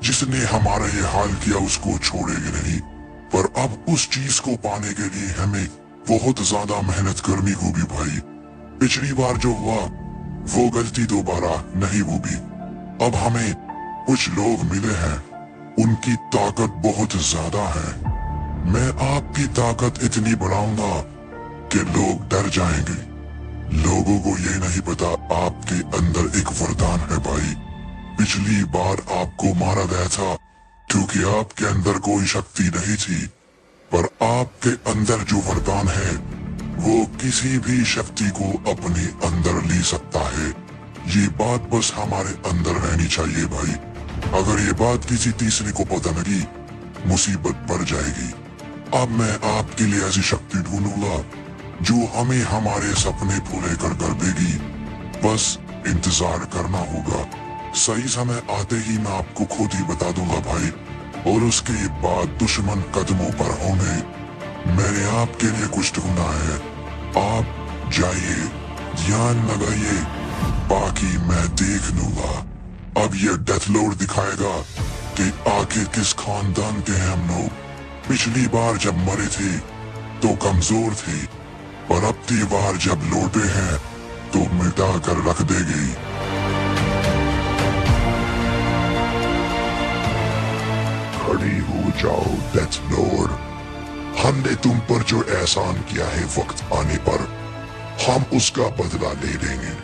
जिसने हमारा ये हाल किया उसको छोड़ेंगे नहीं, पर अब उस चीज को पाने के लिए हमें बहुत ज्यादा मेहनत करनी होगी भाई। पिछली बार जो हुआ वो गलती दोबारा नहीं होगी। अब हमें कुछ लोग मिले हैं, उनकी ताकत बहुत ज्यादा है। मैं आपकी ताकत इतनी बढ़ाऊंगा कि लोग डर जाएंगे। लोगों को ये नहीं पता आपके अंदर एक वरदान है भाई। पिछली बार आपको मारा गया था क्योंकि आपके अंदर कोई शक्ति नहीं थी, पर आपके अंदर जो वरदान है वो किसी भी शक्ति को अपने अंदर ले सकता है। ये बात बस हमारे अंदर रहनी चाहिए भाई। अगर ये बात किसी तीसरे को पता लगी, मुसीबत बढ़ जाएगी। अब मैं आपके लिए ऐसी शक्ति ढूंढूंगा जो हमें हमारे सपने पूरे कर देगी। बस इंतजार करना होगा। सही समय आते ही मैं आपको खुद ही बता दूंगा भाई, और उसके बाद दुश्मन कदमों पर होंगे। मैंने आपके लिए कुछ ढूंढा है। आप जाइए, ध्यान लगाइए, बाकी मैं देख लूंगा। अब ये डेथ लॉर्ड दिखाएगा कि आखिर किस खानदान के हैं हम लोग। पिछली बार जब मरे थे तो कमजोर थे, पर अब की बार जब लौटे हैं तो मिटा कर रख देगी। खड़ी हो जाओ डेथ लॉर्ड। हमने तुम पर जो एहसान किया है, वक्त आने पर हम उसका बदला ले लेंगे।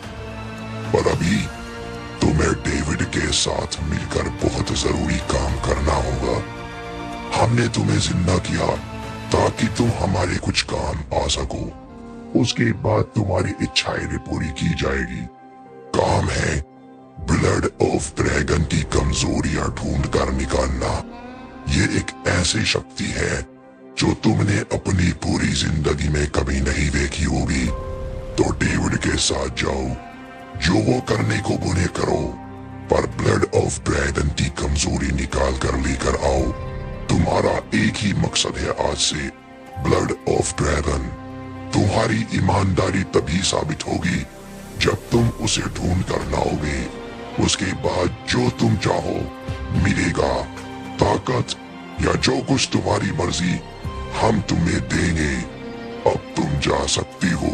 पर अभी तुम्हें डेविड के साथ मिलकर बहुत जरूरी काम करना होगा। हमने तुम्हें जिंदा किया ताकि तुम हमारे कुछ काम आ सको। उसके बाद तुम्हारी इच्छाएं पूरी की जाएगी। काम है ब्लड ऑफ ड्रैगन की कमजोरियां ढूंढ कर निकालना। ये एक ऐसी शक्ति है जो तुमने अपनी पूरी जिंदगी में कभी नहीं देखी होगी। तो डेविड के साथ जाओ, जो वो करने को बोले करो, पर ब्लड ऑफ ड्रैगन की कमजोरी निकाल कर लेकर आओ। तुम्हारा एक ही मकसद है आज से, ब्लड ऑफ ड्रैगन। तुम्हारी ईमानदारी तभी साबित होगी जब तुम उसे ढूंढ कर लाओगे। उसके बाद जो तुम चाहो मिलेगा। ताकत या जो कुछ तुम्हारी मर्जी हम तुम्हें देंगे। अब तुम जा सकती हो।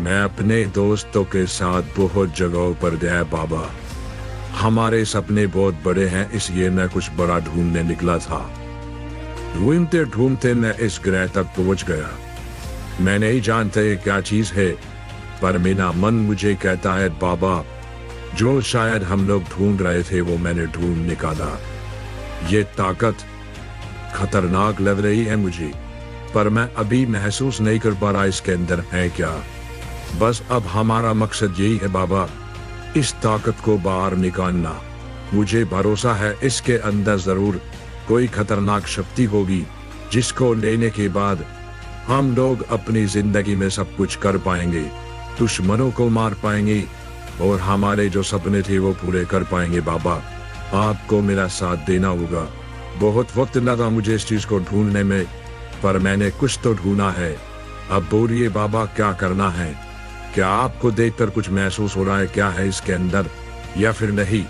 मैं अपने दोस्तों के साथ बहुत जगहों पर गया बाबा। हमारे सपने बहुत बड़े हैं, इसलिए मैं कुछ बड़ा ढूंढने निकला था। ढूंढते ढूंढते मैं इस ग्रह तक पहुंच गया। मैं नहीं जानता ये क्या चीज है, पर मेरा मन मुझे कहता है बाबा, जो शायद हम लोग ढूंढ रहे थे वो मैंने ढूंढ निकाला। ये ताकत खतरनाक लग रही है मुझे, पर मैं अभी महसूस नहीं कर पा रहा इसके अंदर है क्या। बस अब हमारा मकसद यही है बाबा इस ताकत को बाहर निकालना। मुझे भरोसा है इसके अंदर जरूर कोई खतरनाक शक्ति होगी जिसको लेने के बाद हम लोग अपनी जिंदगी में सब कुछ कर पाएंगे, दुश्मनों को मार पाएंगे और हमारे जो सपने थे वो पूरे कर पाएंगे। बाबा, आपको मेरा साथ देना होगा। बहुत वक्त लगा मुझे इस चीज को ढूंढने में, पर मैंने कुछ तो ढूंढा है। अब बोलिए बाबा, क्या करना है? क्या आपको देखकर कुछ महसूस हो रहा है क्या है इसके अंदर, या फिर नहीं?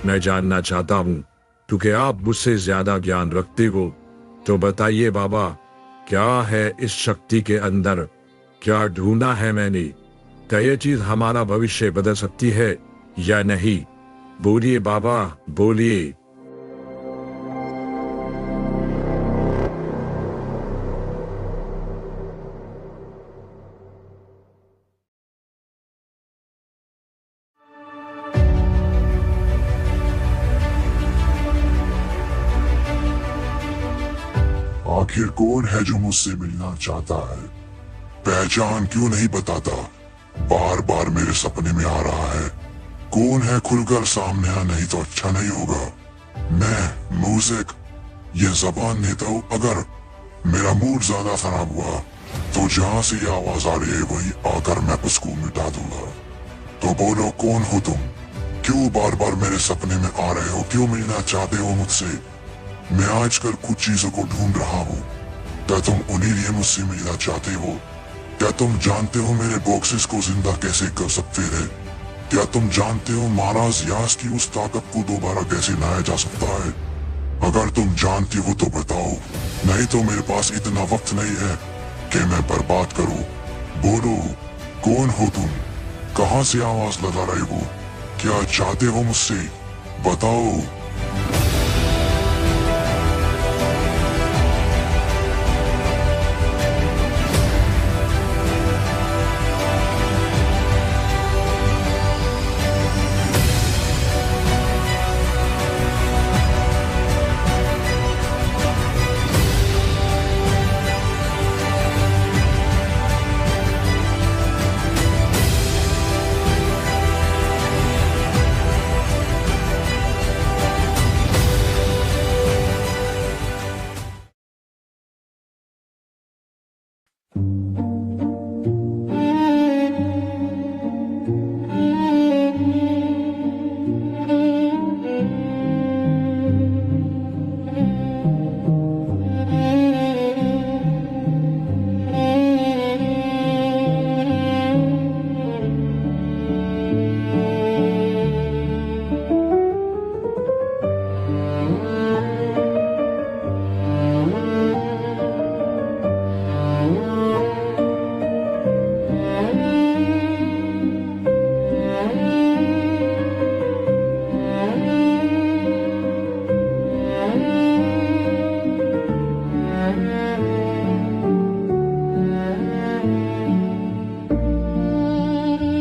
मैं जानना चाहता हूँ क्योंकि आप मुझसे ज्यादा ज्ञान रखते हो। तो बताइए बाबा, क्या है इस शक्ति के अंदर? क्या ढूंढा है मैंने? क्या ये चीज हमारा भविष्य बदल सकती है या नहीं? बोलिए बाबा, बोलिए। आखिर कौन है जो मुझसे मिलना चाहता है? पहचान क्यों नहीं बताता? बार बार मेरे सपने में आ रहा है। कौन है? खुलकर सामने आ, नहीं तो अच्छा नहीं होगा। मैं म्यूजिक ये जबान देता हूँ। अगर मेरा मूड ज्यादा खराब हुआ तो जहाँ से ये आवाज आ रही है वही आकर मैं उसको मिटा दूंगा। तो बोलो, कौन हो तुम? क्यों बार बार मेरे सपने में आ रहे हो? क्यों मिलना चाहते हो मुझसे? मैं आजकल कुछ चीजों को ढूंढ रहा हूँ। क्या तुम उन्हीं लिए मुझसे मिलना चाहते हो? क्या तुम जानते हो मेरे बॉक्सेस को जिंदा कैसे कर सकते हैं? क्या तुम जानते हो महाराज यास की उस ताकत को दोबारा कैसे लाया जा सकता है? अगर तुम जानती हो तो बताओ, नहीं तो मेरे पास इतना वक्त नहीं है कि मैं बर्बाद करूं। बोलो, कौन हो तुम? कहां से आवाज लगा रहे हो? क्या चाहते हो मुझसे? बताओ।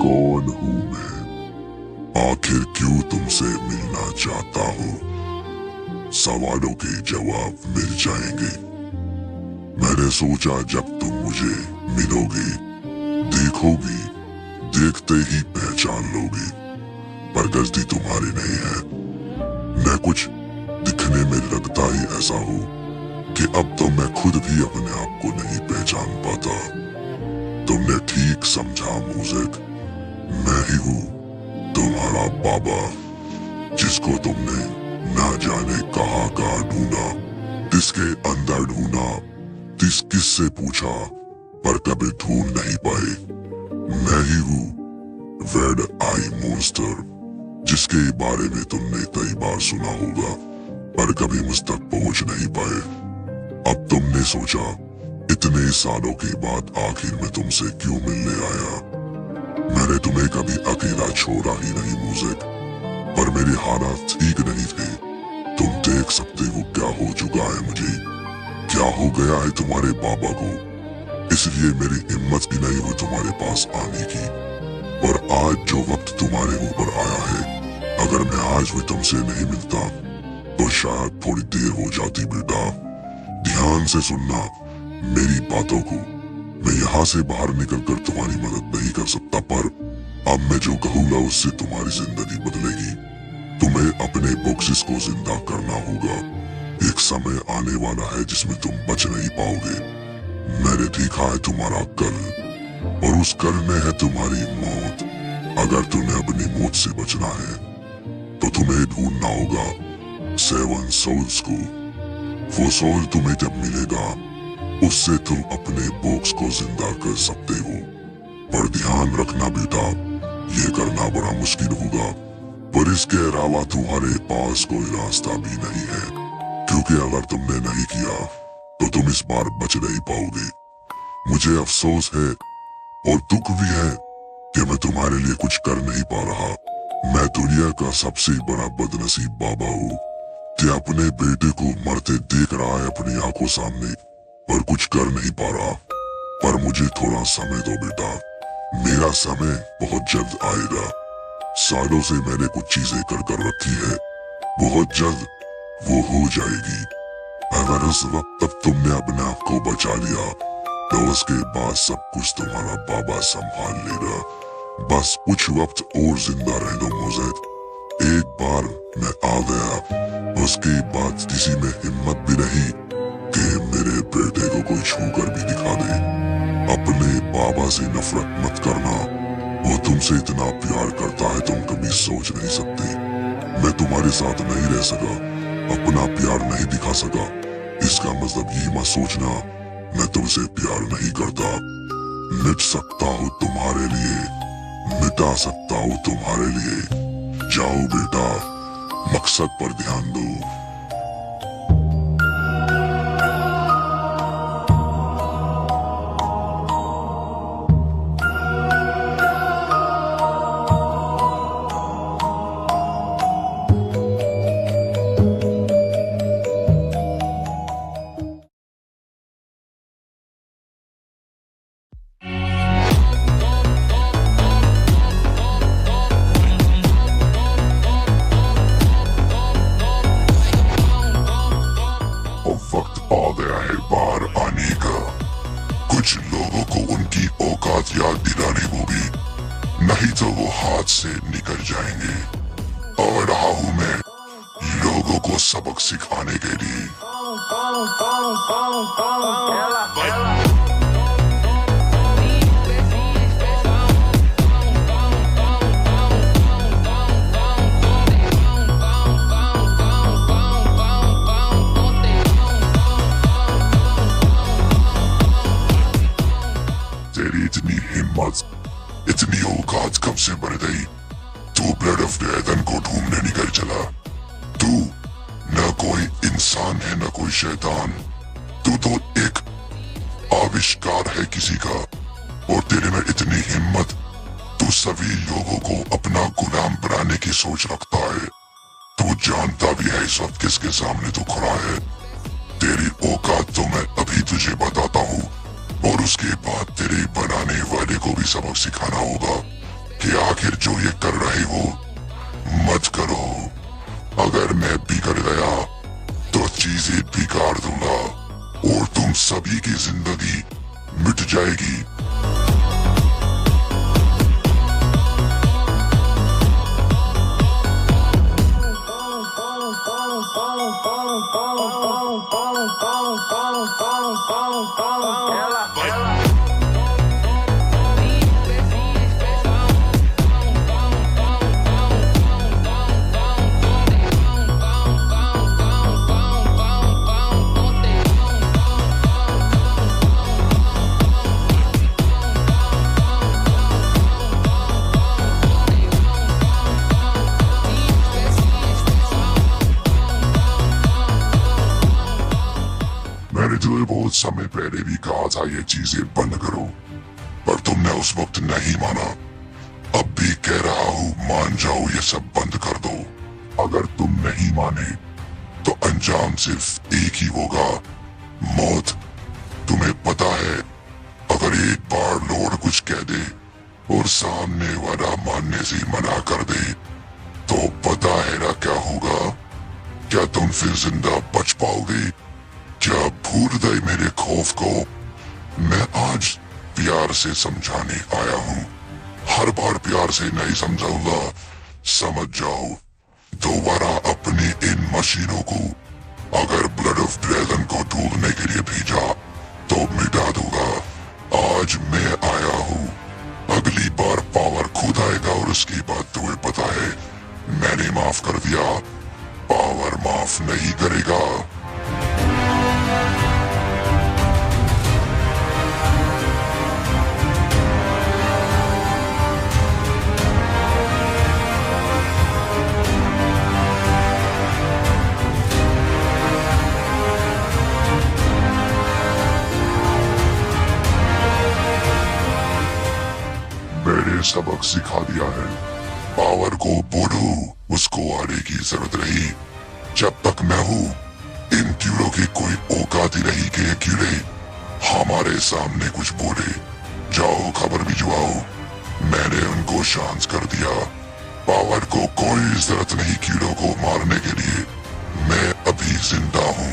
कौन हूँ मैं? आखिर क्यों तुमसे मिलना चाहता हूँ? सवालों के जवाब मिल जाएंगे। मैंने सोचा जब तुम मुझे मिलोगे, देखोगी, देखते ही पहचान लोगे, पर गलती तुम्हारी नहीं है। मैं कुछ दिखने में लगता ही ऐसा हूँ कि अब तो मैं खुद भी अपने आप को नहीं पहचान पाता। तुमने ठीक समझा म्यूजिक, मैं ही हूँ तुम्हारा बाबा, जिसको तुमने ना जाने कहाँ कहाँ ढूंढा, किसके अंदर ढूंढा, किससे पूछा, पर कभी ढूंढ नहीं पाए। मैं ही हूँ रेड आई मॉन्स्टर, जिसके बारे में तुमने कई बार सुना होगा, पर कभी मुझ तक पहुंच नहीं पाए। अब तुमने सोचा इतने सालों के बाद आखिर मैं तुमसे क्यों मिलने आया। मैंने तुम्हें कभी अकेला छोड़ा ही नहीं म्यूजिक, पर मेरे हालात ठीक नहीं थे। तुम देख सकते हो क्या हो चुका है मुझे, क्या हो गया है तुम्हारे बाबा को। इसलिए मेरी हिम्मत भी नहीं हुई तुम्हारे पास आने की। पर आज जो वक्त तुम्हारे ऊपर आया है, अगर मैं आज भी तुमसे नहीं मिलता तो शायद थोड़ी देर हो जाती। बेटा ध्यान से सुनना मेरी बातों को। मैं यहाँ से बाहर निकलकर तुम्हारी मदद नहीं कर सकता, पर अब मैं जो कहूंगा उससे तुम्हारी जिंदगी बदलेगी। तुम्हें अपने बॉक्सेस को जिंदा करना होगा। एक समय आने वाला है जिसमें तुम बच नहीं पाओगे। मैंने देखा है तुम्हारा कल, और उस कल में है तुम्हारी मौत। अगर तुम्हें अपनी मौत से बचना है तो तुम्हें ढूंढना होगा 7 सोल्स को। वो सोल तुम्हें जब मिलेगा उससे तुम अपने बॉक्स को जिंदा कर सकते हो। पर ध्यान रखना बेटा, ये करना बड़ा मुश्किल होगा, पर इसके अलावा तुम्हारे पास कोई रास्ता भी नहीं है, क्योंकि अगर तुमने नहीं किया तो तुम इस बार बच नहीं पाओगे। मुझे अफसोस है और दुख भी है कि मैं तुम्हारे लिए कुछ कर नहीं पा रहा। मैं दुनिया का सबसे बड़ा बदनसीब बाबा हूँ कि अपने बेटे को मरते देख रहा है अपनी आंखों सामने, पर कुछ कर नहीं पा रहा। पर मुझे थोड़ा समय दो बेटा, मेरा समय बहुत जल्द आएगा। सालों से मैंने कुछ चीजें कर रखी है, बहुत जल्द वो हो जाएगी। अगर उस वक्त तक तुमने अपने आप को बचा लिया तो उसके बाद सब कुछ तुम्हारा बाबा संभाल लेगा। बस कुछ वक्त और जिंदा रह दो मोज़ेद। एक बार मैं आ गया, उसके बाद किसी में हिम्मत भी नहीं कि मेरे बेटे को कोई छूकर भी दिखा दे। अपने बाबा से नफरत मत करना, वो तुमसे इतना प्यार करता है तुम कभी सोच नहीं सकते। मैं तुम्हारे साथ नहीं रह सका, अपना प्यार नहीं दिखा सका, इसका मतलब ये मत सोचना मैं तुमसे प्यार नहीं करता। मिट सकता हूँ तुम्हारे लिए, मिटा सकता हूँ तुम्हारे लिए। जाओ बेटा, मकसद पर ध्यान दो। कुछ लोगों को उनकी औकात याद दिलानी होगी, नहीं तो वो हाथ से निकल जाएंगे। और रहा हूँ मैं लोगों को सबक सिखाने के लिए। तेरी इतनी हिम्मत, इतनी औकात कब से बढ़ गई? तू ब्लड ऑफ ड्रैगन को ढूंढने निकल चला। तू न कोई इंसान है न कोई शैतान, तू तो एक आविष्कार है किसी का। और तेरे में इतनी हिम्मत, तू सभी लोगों को अपना गुलाम बनाने की सोच रखता है। तू जानता भी है इस वक्त किसके सामने तू खड़ा है। तेरी औकात तो मैं अभी तुझे बताता हूँ, और उसके बाद तेरे बनाने वाले को भी सबक सिखाना होगा कि आखिर जो ये कर रहे हो मत करो। अगर मैं बिगड़ गया तो चीजें बिगाड़ दूंगा और तुम सभी की जिंदगी मिट जाएगी। मैंने तुम्हें बहुत समय पहले भी कहा था ये चीजें बंद करो, पर तुमने उस वक्त नहीं माना। अब भी कह रहा हूँ मान जाओ, ये सब बंद कर दो। अगर तुम नहीं माने तो अंजाम सिर्फ एक ही होगा, मौत। तुम्हें पता है अगर एक बार लॉर्ड कुछ कह दे और सामने वाला मानने से मना कर दे तो पता है ना क्या होगा? क्या तुम फिर जिंदा बच पाओगे? क्या भूल गए मेरे खौफ को? मैं आज प्यार से समझाने आया हूँ हर बार प्यार से नहीं समझाऊंगा, समझ जाओ। दोबारा अपनी इन मशीनों को अगर ब्लड ऑफ ड्रैगन को ढूंढने के लिए भेजा तो मिटा दूंगा। आज मैं आया हूँ, अगली बार पावर खुद आएगा और उसकी बात तुम्हें पता है। मैंने माफ कर दिया, पावर माफ नहीं करेगा। मैंने सबक सिखा दिया है। पावर को बोलो, उसको आने की जरूरत नहीं। जब तक मैं हूँ, इन कीड़ों की कोई औकात ही नहीं कि ये कीड़े हमारे सामने कुछ बोले। जाओ खबर भिजवाओ, मैंने उनको शांत कर दिया। पावर को कोई जरूरत नहीं कीड़ों को मारने के लिए, मैं अभी जिंदा हूँ।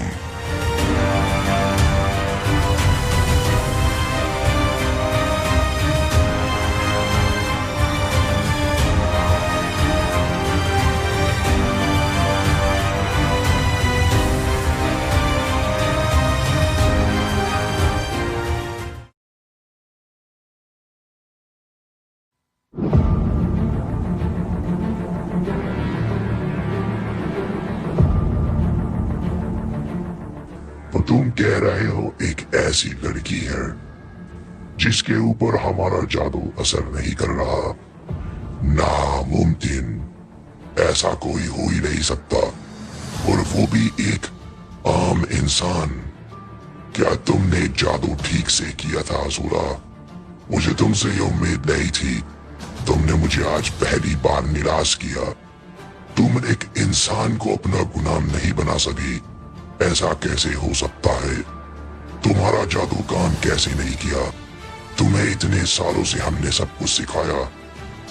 तो तुम कह रहे हो एक ऐसी लड़की है जिसके ऊपर हमारा जादू असर नहीं कर रहा? नामुमकिन, ऐसा कोई हो ही नहीं सकता, और वो भी एक आम इंसान। क्या तुमने जादू ठीक से किया था असुरा? मुझे तुमसे ये उम्मीद नहीं थी। तुमने मुझे आज पहली बार निराश किया। तुम एक इंसान को अपना गुलाम नहीं बना सकी, ऐसा कैसे हो सकता है? तुम्हारा जादू काम कैसे नहीं किया? तुम्हें इतने सालों से हमने सब कुछ सिखाया,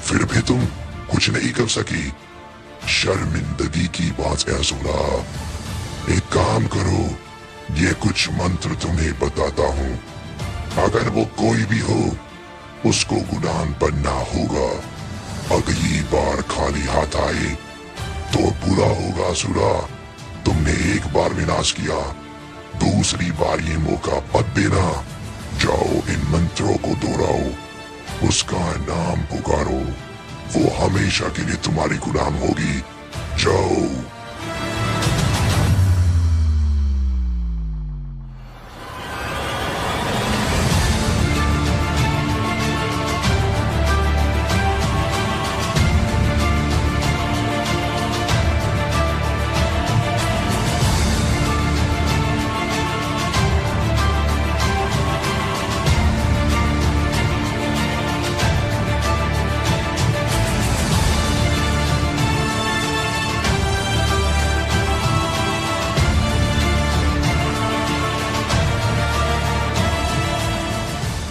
फिर भी तुम कुछ नहीं कर सकी। शर्मिंदगी की बात है असुरा। एक काम करो, ये कुछ मंत्र तुम्हें बताता हूँ। अगर वो कोई भी हो, उसको गुलाम बनना होगा। अगली बार खाली हाथ आए तो बुरा होगा असुरा। तुमने एक बार विनाश किया, दूसरी बार ये मौका मत देना। जाओ इन मंत्रों को दोहराओ, उसका नाम पुकारो, वो हमेशा के लिए तुम्हारी गुलाम होगी। जाओ।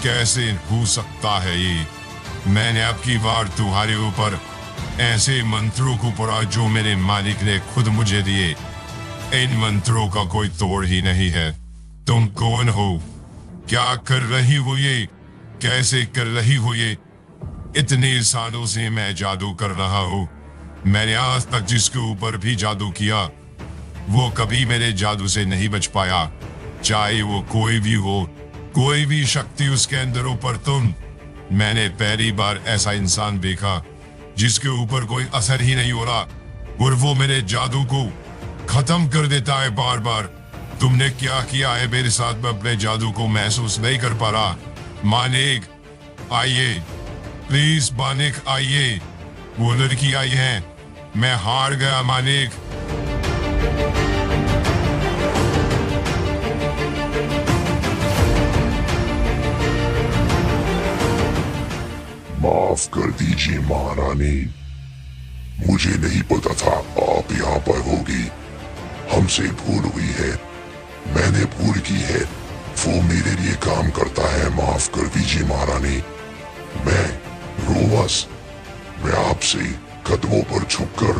कैसे हो सकता है ये? मैंने अब की बार तुम्हारे ऊपर ऐसे मंत्रों को पढ़ा जो मेरे मालिक ने खुद मुझे दिए। इन मंत्रों का कोई तोड़ ही नहीं है। तुम कौन हो? क्या कर रही हो ये? कैसे कर रही हो ये? इतने सालों से मैं जादू कर रहा हूँ। मैंने आज तक जिसके ऊपर भी जादू किया, वो कभी मेरे जादू से नहीं बच पाया। चाहे वो कोई भी हो, कोई भी शक्ति उसके अंदर हो, पर मैंने पहली बार ऐसा इंसान देखा जिसके ऊपर कोई असर ही नहीं हो रहा, और वो मेरे जादू को खत्म कर देता है बार बार। तुमने क्या किया है मेरे साथ? मैं अपने जादू को महसूस नहीं कर पा रहा। मानिक आइए, प्लीज मानिक आइए। वो लड़की आई है, मैं हार गया मानिक। माफ कर दीजिए महारानी, मुझे नहीं पता था आप यहाँ पर होगी। हमसे भूल हुई है, मैंने भूल की है। वो मेरे लिए काम करता है, माफ कर दीजिए महारानी। मैं रोमस, मैं आपसे कदमों पर झुककर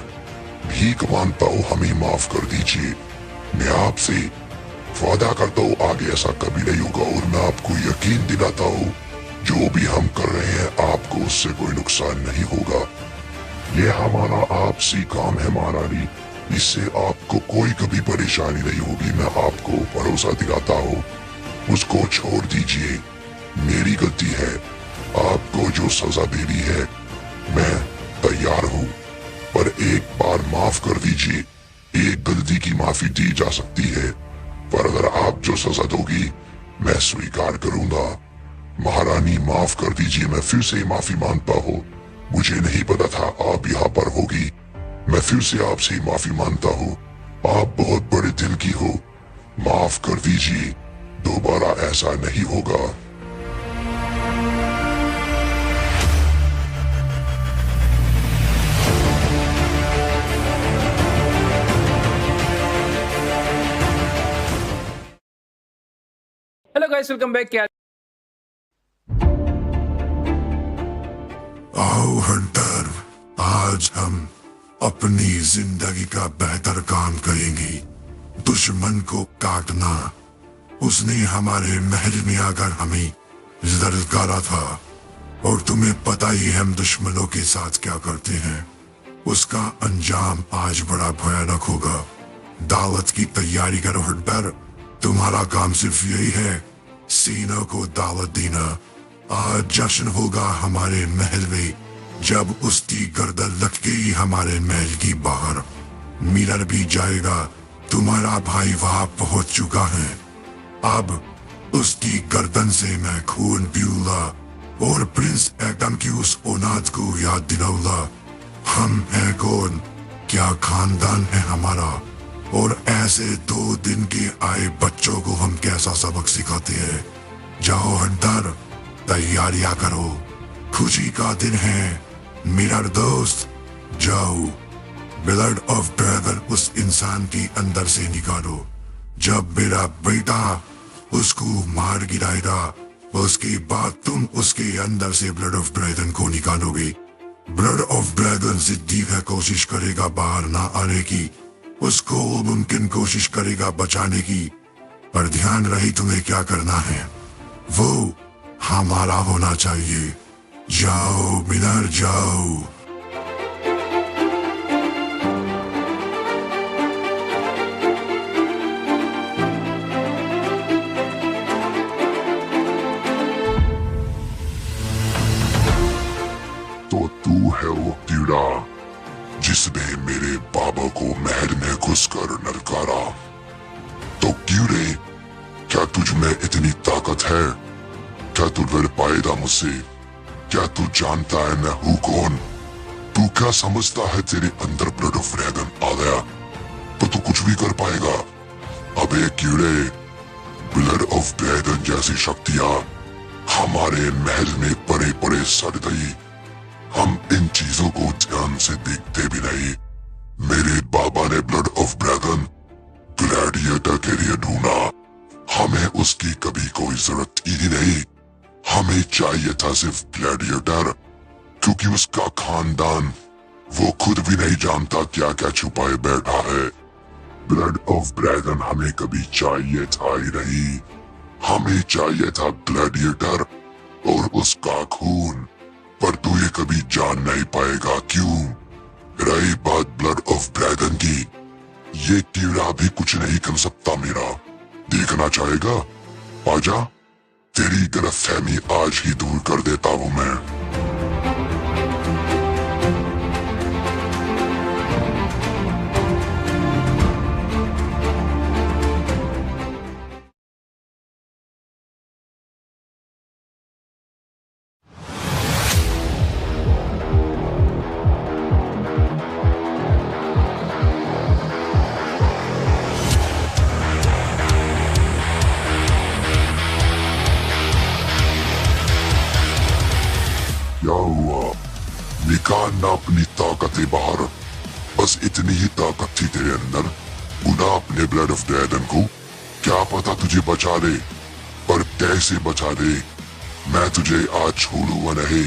भीख मांगता हूँ, हमें माफ कर दीजिए। मैं आपसे वादा करता हूँ आगे ऐसा कभी नहीं होगा, और मैं आपको यकीन दिलाता हूँ जो भी हम कर रहे हैं आपको उससे कोई नुकसान नहीं होगा। ये हमारा आपसी काम है महारानी, इससे आपको कोई कभी परेशानी नहीं होगी। मैं आपको भरोसा दिलाता हूँ। उसको छोड़ दीजिए, मेरी गलती है। आपको जो सजा देनी है मैं तैयार हूँ, पर एक बार माफ कर दीजिए। एक गलती की माफी दी जा सकती है, पर अगर आप जो सजा दोगी मैं स्वीकार करूंगा। महारानी माफ कर दीजिए, मैं फिर से माफी मांगता हूँ। मुझे नहीं पता था आप यहाँ पर होगी। मैं फिर से आपसे माफी मांगता हूँ। आप बहुत बड़े दिल की हो, माफ कर दीजिए, दोबारा ऐसा नहीं होगा। Hello guys, welcome back. क्या आओ हंटर, आज हम अपनी जिंदगी का बेहतर काम करेंगे। दुश्मन को काटना। उसने हमारे महल में आकर हमें दर्द करा था, और तुम्हें पता ही है हम दुश्मनों के साथ क्या करते हैं। उसका अंजाम आज बड़ा भयानक होगा। दावत की तैयारी करो हंटर। तुम्हारा काम सिर्फ यही है, सेना को दावत देना। आज जश्न होगा हमारे महल में, जब उसकी गर्दन लटकेगी हमारे महल की बाहर। मिरर भी जाएगा, तुम्हारा भाई वहां पहुंच चुका है। अब उसकी गर्दन से मैं खून पीऊंगा और प्रिंस एडम की उस औलाद को याद दिलाऊंगा। हम हैं कौन, क्या खानदान है हमारा, और ऐसे 2 दिन के आए बच्चों को हम कैसा सबक सिखाते हैं। जाओ हंटर, तैयारियां करो, खुशी का दिन है मेरा दोस्त। जाओ, ब्लड ऑफ ड्रैगन उस इंसान के अंदर से निकालो। जब मेरा बेटा उसको मार गिराएगा, उसके बाद तुम उसके अंदर से ब्लड ऑफ ड्रैगन को निकालोगे। ब्लड ऑफ ड्रैगन जिद्दी है, कोशिश करेगा बाहर ना आने की, उसको मुमकिन कोशिश करेगा बचाने की, पर ध्यान रहे तुम्हें क्या करना है, वो हमारा होना चाहिए। जाओ मिनर, जाओ। तो तू है वो कीड़ा जिसने मेरे बाबा को महल में घुसकर नरकारा। तो कीड़े, क्या तुझ में इतनी ताकत है? क्या तू लड़ पाएगा मुझसे? क्या तू जानता है मैं हूँ कौन? तू क्या समझता है तेरे अंदर ब्लड ऑफ ड्रैगन आ गया तो तू कुछ भी कर पाएगा? अबे कीड़े, ब्लड ऑफ ड्रैगन जैसी शक्तियां हमारे महल में पड़े पड़े सड़ गई। हम इन चीजों को ध्यान से देखते भी नहीं। मेरे बाबा ने ब्लड ऑफ ड्रैगन ग्लैडिएटर के लिए ढूंढा, हमें उसकी कभी कोई जरूरत ही नहीं। हमें चाहिए था सिर्फ ग्लैडिएटर, क्योंकि उसका खानदान वो खुद भी नहीं जानता क्या क्या छुपाए बैठा है। ब्लड ऑफ ड्रैगन हमें कभी चाहिए था ही नहीं। हमें चाहिए था ग्लैडिएटर और उसका खून, पर तू ये कभी जान नहीं पाएगा। क्यों? रही बात ब्लड ऑफ ड्रैगन की, ये कीड़ा भी कुछ नहीं कर सकता मेरा। देखना चाहेगा? आजा, तेरी गलतफहमी आज ही दूर कर देता हूं मैं। क्या हुआ? निकालना अपनी ताकतें बाहर। बस इतनी ही ताकत थी तेरे अंदर। बुला अपने ब्लड ऑफ ड्रैगन को। क्या पता तुझे बचा ले, पर कैसे बचा ले मैं तुझे आज छोड़ूंगा नहीं।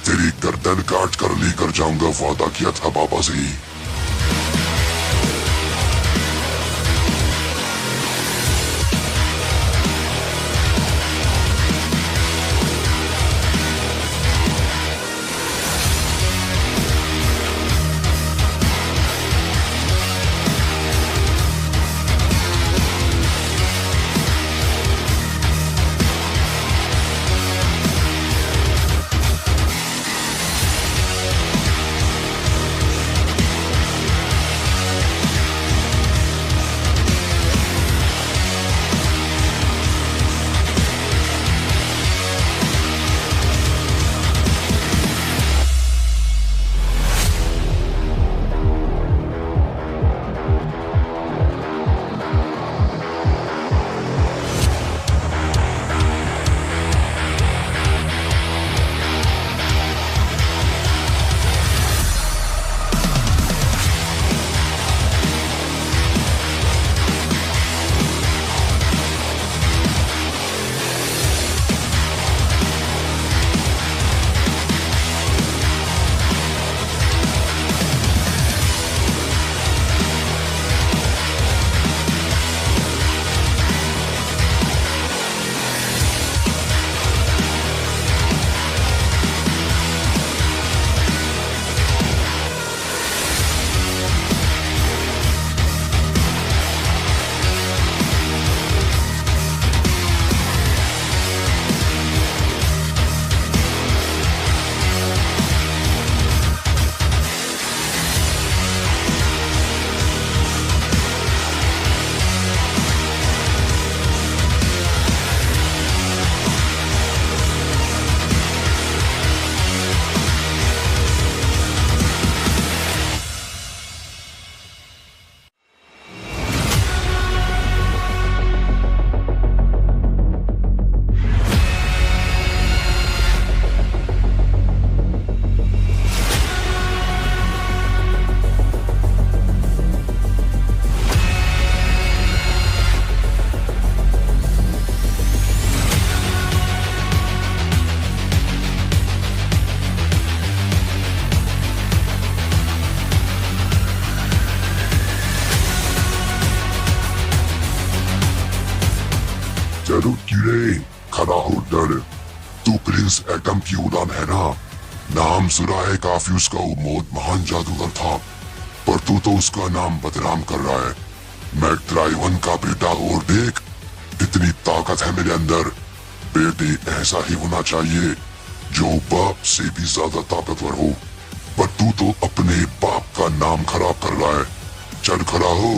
तेरी गर्दन काट कर लेकर जाऊंगा, वादा किया था बाबा से ही। खड़ा हो डर। तू प्रिंस एटम की उड़ान है ना? नाम सुना है काफी उसका, वो बहुत महान जादूगर था, पर तू तो उसका नाम बदनाम कर रहा है। मैं ड्राइवन का बेटा, और देख इतनी ताकत है मेरे अंदर। बेटे ऐसा ही होना चाहिए जो बाप से भी ज्यादा ताकतवर हो, पर तू तो अपने बाप का नाम खराब कर रहा है। चल खड़ा हो।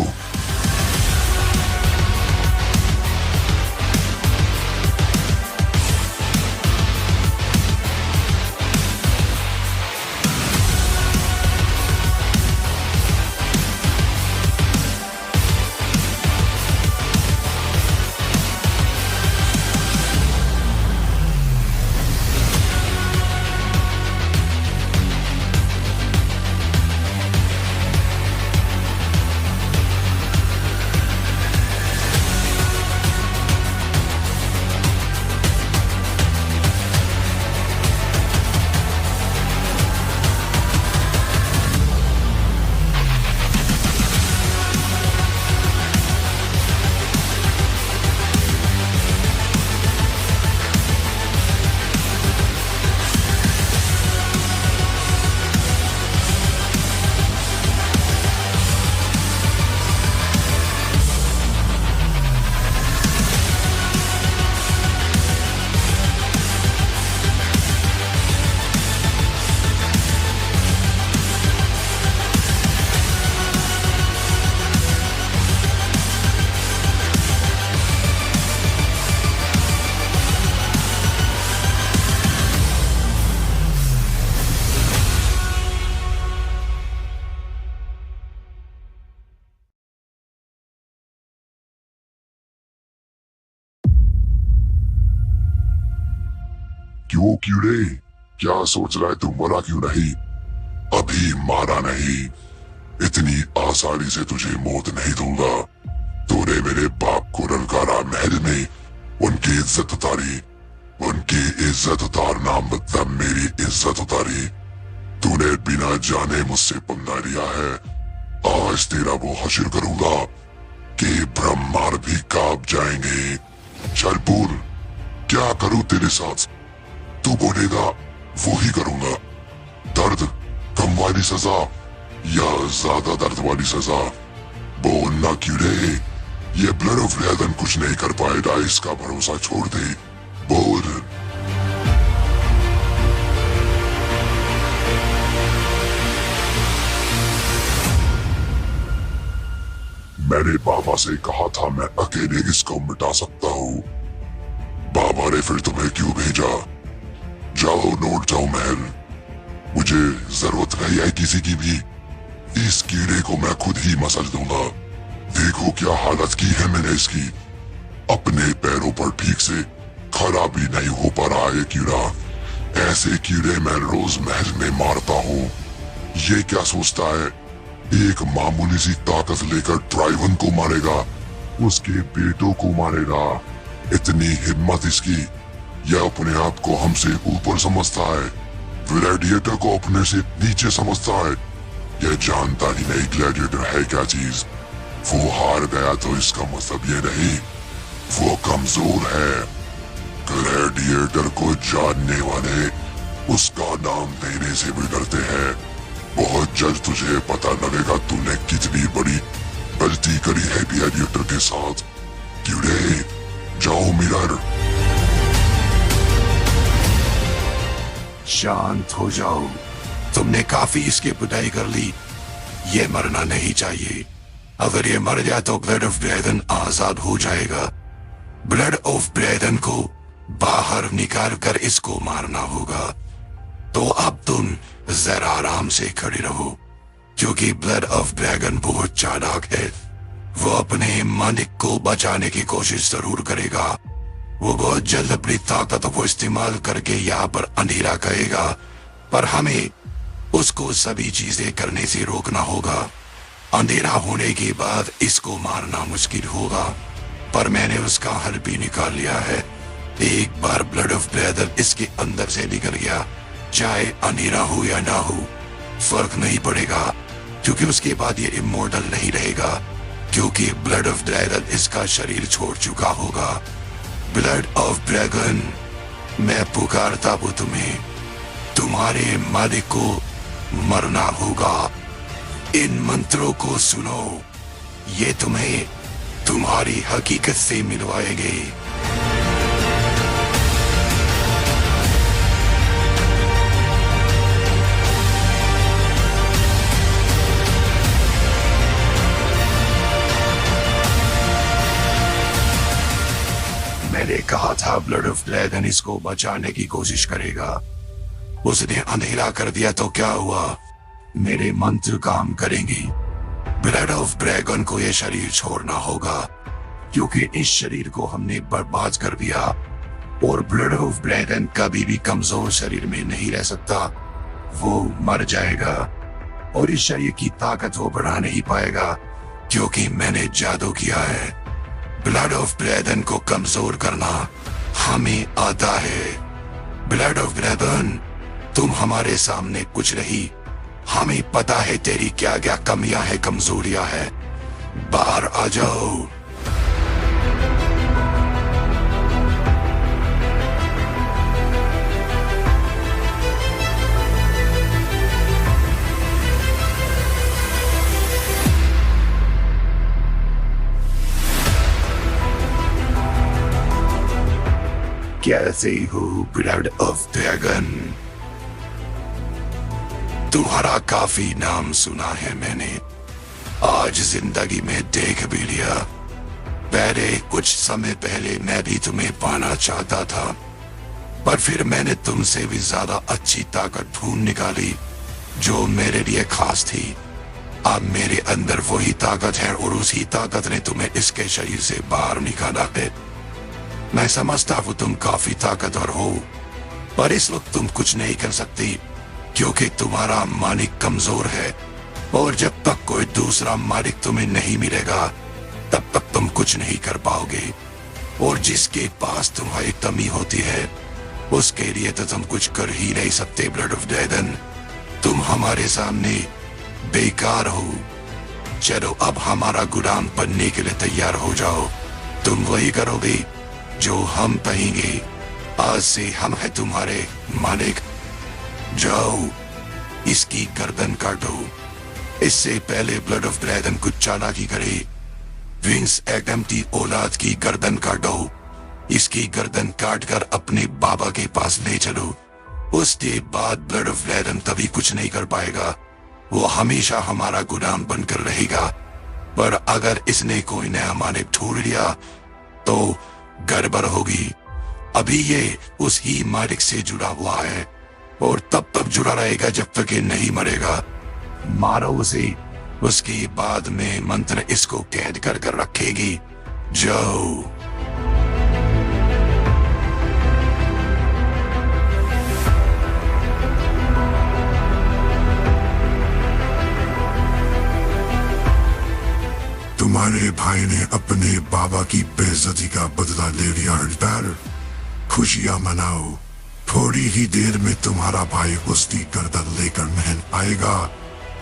क्यों कीड़े, क्या सोच रहा है तू? मरा क्यों नहीं? अभी मारा नहीं, इतनी आसानी से तुझे मौत नहीं दूंगा। तूने मेरे बाप को ललकारा महल में, उनकी इज्जत उतारी, उनकी इज्जत उतारना मतलब मेरी इज्जत उतारी। तूने बिना जाने मुझसे पंगा लिया है। आज तेरा वो हश्र करूंगा कि ब्रह्मांड भी कांप जाएंगे। चल बोल, क्या करूं तेरे साथ? तू बोलेगा वो ही करूंगा। दर्द कम वाली सजा या ज्यादा दर्द वाली सजा? बोलना कीड़े, ये ब्लड ऑफ ड्रैगन कुछ नहीं कर पाएगा, इसका भरोसा छोड़ दे। बोल। मैंने बाबा से कहा था मैं अकेले इसको मिटा सकता हूँ। बाबा ने फिर तुम्हें क्यों भेजा? जाओ लौट जाओ महल, मुझे जरूरत नहीं है किसी की भी। इस कीड़े को मैं खुद ही मसल दूंगा। देखो क्या हालत की है मैंने इसकी। अपने पैरों पर ठीक से खड़ा भी नहीं हो पा रहा है कीड़ा। ऐसे कीड़े मैं रोज महल में मारता हूँ। ये क्या सोचता है एक मामूली सी ताकत लेकर ड्राइवन को मारेगा, उसके बेटों को मारेगा? इतनी हिम्मत इसकी। यह अपने आप को हमसे ऊपर समझता है, ग्लैडिएटर को अपने से नीचे समझता है। यह जानता ही नहीं ग्लैडिएटर है क्या चीज। वो हार गया तो इसका मतलब ये नहीं वो कमजोर है। ग्लैडिएटर को जानने वाले उसका नाम देने से भी डरते हैं। बहुत जल्द तुझे पता लगेगा तूने कितनी बड़ी गलती करी है ग्लैडिएटर के साथ। कीड़े जाओ मिरर। शांत हो जाओ, तुमने काफी इसकी पिटाई कर ली। ये मरना नहीं चाहिए। अगर ये मर जाए तो ब्लड ऑफ ड्रैगन आजाद हो जाएगा। ब्लड ऑफ ड्रैगन को बाहर निकाल कर इसको मारना होगा। तो अब तुम जरा आराम से खड़े रहो, क्योंकि ब्लड ऑफ ड्रैगन बहुत चालाक है। वो अपने मालिक को बचाने की कोशिश जरूर करेगा। वो बहुत जल्द अपनी ताकत को इस्तेमाल करके यहाँ पर अंधेरा करेगा, पर हमें उसको सभी चीजें करने से रोकना होगा। अंधेरा होने के बाद इसको मारना मुश्किल होगा, पर मैंने उसका हल भी निकाल लिया है। एक बार ब्लड ऑफ ड्रैगन इसके अंदर से निकल गया, चाहे अंधेरा हो या ना हो फर्क नहीं पड़ेगा, क्योंकि उसके बाद ये इमोर्टल नहीं रहेगा, क्योंकि ब्लड ऑफ ड्रैगन इसका शरीर छोड़ चुका होगा। ब्लड ऑफ ड्रैगन, मैं पुकारता हूं तुम्हें। तुम्हारे मालिक को मरना होगा। इन मंत्रों को सुनो, ये तुम्हें तुम्हारी हकीकत से मिलवाएंगे। मैंने कहा था ब्लड ऑफ ड्रैगन इसको बचाने की कोशिश करेगा। उसने अंधेरा कर दिया तो क्या हुआ? मेरे मंत्र काम करेंगे। ब्लड ऑफ ड्रैगन को यह शरीर छोड़ना होगा, क्योंकि इस शरीर को हमने बर्बाद कर दिया। और ब्लड ऑफ ड्रैगन कभी भी कमजोर शरीर में नहीं रह सकता। वो मर जाएगा और इस शरीर की ताकत वो बढ़ा नहीं पाएगा, क्योंकि मैंने जादू किया है। ब्लड ऑफ ड्रैगन को कमजोर करना हमें आता है। ब्लड ऑफ ड्रैगन, तुम हमारे सामने कुछ नहीं। हमें पता है तेरी क्या क्या कमियां है, कमजोरियां है। बाहर आ जाओ। कैसे हो ब्लड ऑफ ड्रैगन? तुम्हारा काफी नाम सुना है मैंने, आज जिंदगी में देख भी लिया। पहले कुछ समय पहले मैं भी तुम्हें पाना चाहता था, पर फिर मैंने तुमसे भी ज्यादा अच्छी ताकत ढूंढ निकाली जो मेरे लिए खास थी। अब मेरे अंदर वही ताकत है और उसी ताकत ने तुम्हें इसके शरीर से बाहर निकाला है। मैं समझता हूं तुम काफी ताकतवर हो, पर इस वक्त तुम कुछ नहीं कर सकती, क्योंकि तुम्हारा मालिक कमजोर है। और जब तक कोई दूसरा मालिक तुम्हें नहीं मिलेगा, तब तक तुम कुछ नहीं कर पाओगे। और जिसके पास तुम्हारी कमी होती है, उसके लिए तो तुम कुछ कर ही नहीं सकते। ब्लड ऑफ ड्रैगन, तुम हमारे सामने बेकार हो। चलो अब हमारा गुलाम बनने के लिए तैयार हो जाओ। तुम वही करोगे जो हम कहेंगे। आज से हम है तुम्हारे मालिक। जाओ, इसकी गर्दन काटो। इससे पहले ब्लड ऑफ ड्रैगन कुछ चालाकी करे। विंस एडम की औलाद की गर्दन काटो। इसकी गर्दन काटकर अपने बाबा के पास ले चलो। उसके बाद ब्लड ऑफ ड्रैगन कभी कुछ नहीं कर पाएगा। वो हमेशा हमारा गुलाम बनकर रहेगा। पर अगर इसने कोई नया मालिक ढूंढ लिया तो गड़बड़ होगी। अभी ये उस ही मालिक से जुड़ा हुआ है और तब तक जुड़ा रहेगा जब तक ये नहीं मरेगा। मारो उसे, उसके बाद में मंत्र इसको कैद कर रखेगी। जाओ। तुम्हारे भाई ने अपने बाबा की बेइज्जती का बदला ले लिया। खुशियां मनाओ। थोड़ी ही देर में तुम्हारा भाई उसकी गर्दन लेकर महल आएगा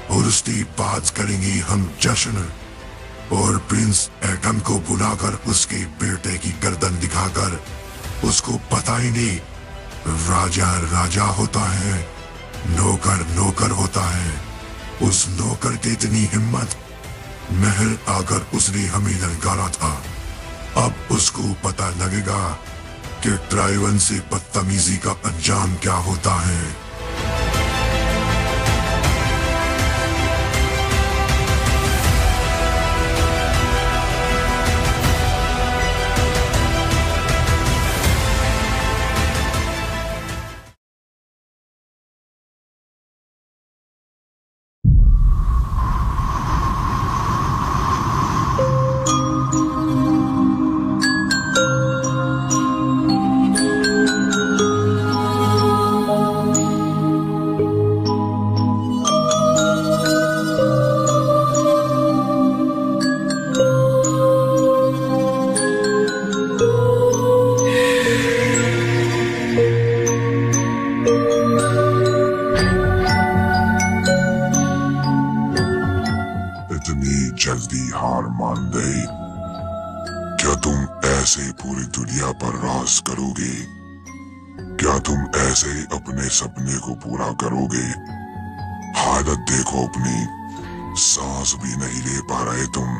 और उसकी बात करेंगे हम जश्न। और प्रिंस एडम को बुलाकर उसके बेटे की गर्दन दिखाकर उसको पता ही नहीं, राजा राजा होता है, नौकर नौकर होता है। उस नौकर की इतनी हिम्मत, महल आकर उसने हमें ललकारा था। अब उसको पता लगेगा कि ड्राइवन से बदतमीजी का अंजाम क्या होता है। कैसे अपने सपने को पूरा करोगे? हालत देखो अपनी, सांस भी नहीं ले पा रहे तुम।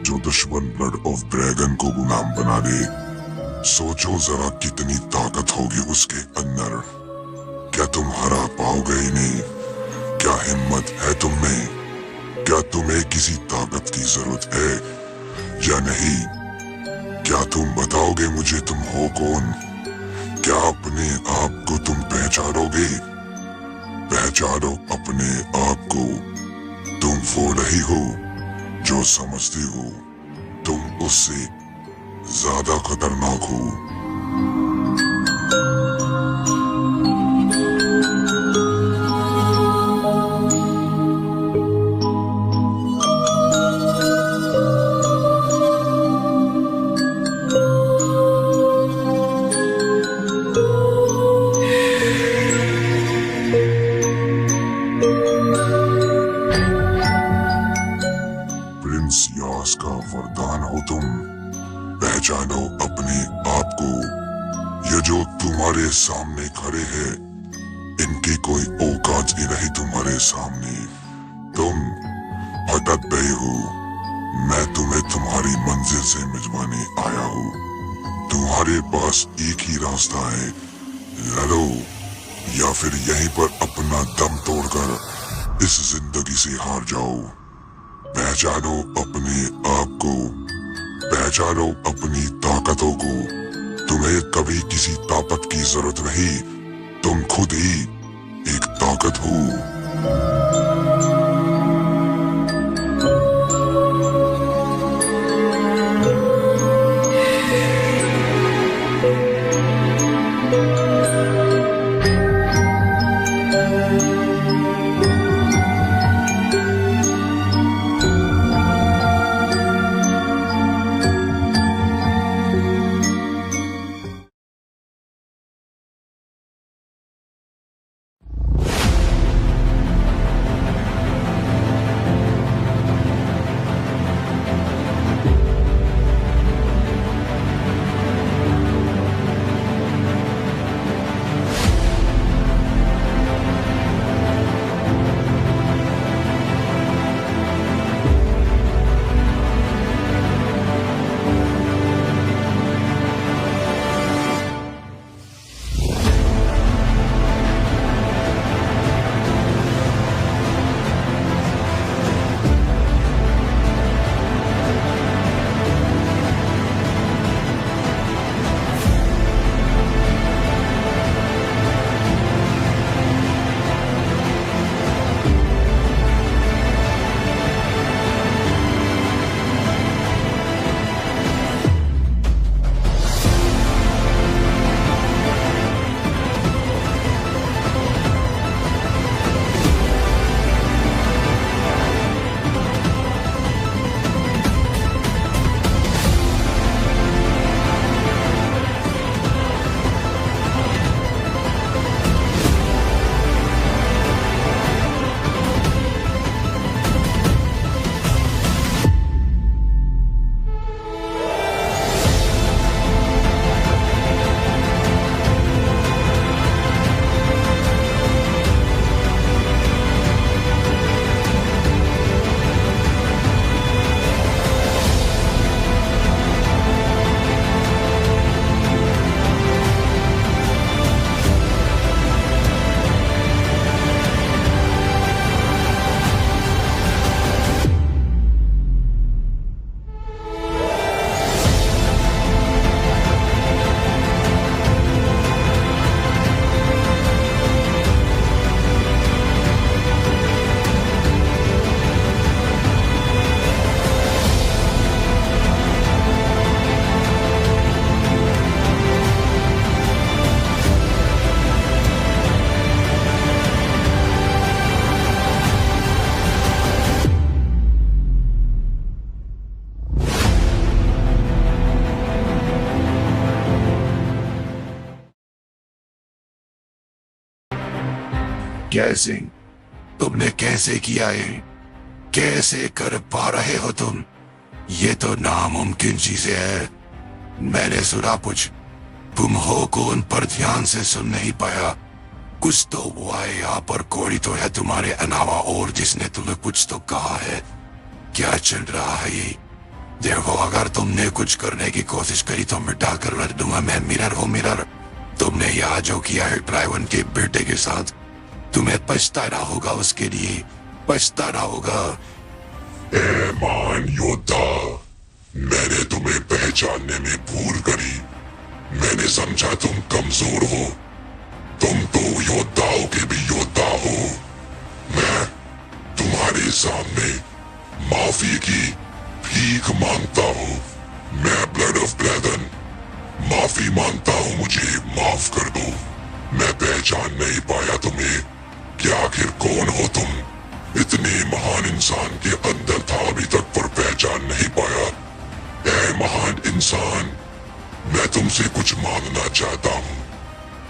जो दुश्मन ब्लड ऑफ ड्रैगन को गुलाम बना ले, सोचो जरा कितनी ताकत होगी उसके अंदर। क्या तुम हरा पाओगे इन्हें? क्या हिम्मत है तुम में? क्या तुम्हें किसी ताकत की जरूरत है या नहीं? क्या तुम बताओगे मुझे तुम हो कौन? क्या अपने आप को तुम पहचानोगे? पहचानो अपने आप को। तुम वो नहीं हो जो समझते हो, तुम उससे ज्यादा खतरनाक हो। प्रिंस यास का वरदान हो तुम। पहचानो अपने आप को। ये जो तुम्हारे सामने खड़े हैं, इनकी कोई औकात ही नहीं तुम्हारे सामने। तुम भटक गए हो। मैं तुम्हें तुम्हारी मंजिल से मिलवाने आया हूँ। तुम्हारे पास एक ही रास्ता है, लड़ो या फिर यहीं पर अपना दम तोड़कर इस जिंदगी से हार जाओ। पहचानो अपने आप को, पहचानो अपनी ताकतों को। तुम्हें कभी किसी ताकत की जरूरत नहीं, तुम खुद ही एक ताकत हो। कैसे? तुमने कैसे किया है? कैसे कर पा रहे हो तुम? ये तो नामुमकिन चीजें है। मैंने सुना कुछ, तुम हो कौन पर ध्यान से सुन नहीं पाया। कुछ तो हुआ है यहाँ पर, कोई तो है तुम्हारे अलावा और जिसने तुम्हें कुछ तो कहा है। क्या चल रहा है ये? देखो, अगर तुमने कुछ करने की कोशिश करी तो मिटा कर रख दूंगा मैं। मिरर हो मिरर, तुमने यहाँ जो किया है ड्राइवन के बेटे के साथ, तुम्हें पछताना होगा, उसके लिए पछताना होगा। ए महान योद्धा, मैंने तुम्हें पहचानने में भूल करी। मैंने समझा तुम कमजोर हो। तुम तो योद्धाओं के भी योद्धा हो। मैं तुम्हारे सामने माफी की भीख मांगता हूँ। मैं ब्लड ऑफ ब्रेदन माफी मांगता हूँ, मुझे माफ कर दो। मैं पहचान नहीं पाया तुम्हें कि आखिर कौन हो तुम। इतने महान इंसान के अंदर था अभी तक, पर पहचान नहीं पाया। ऐ महान इंसान, मैं तुमसे कुछ मांगना चाहता हूँ।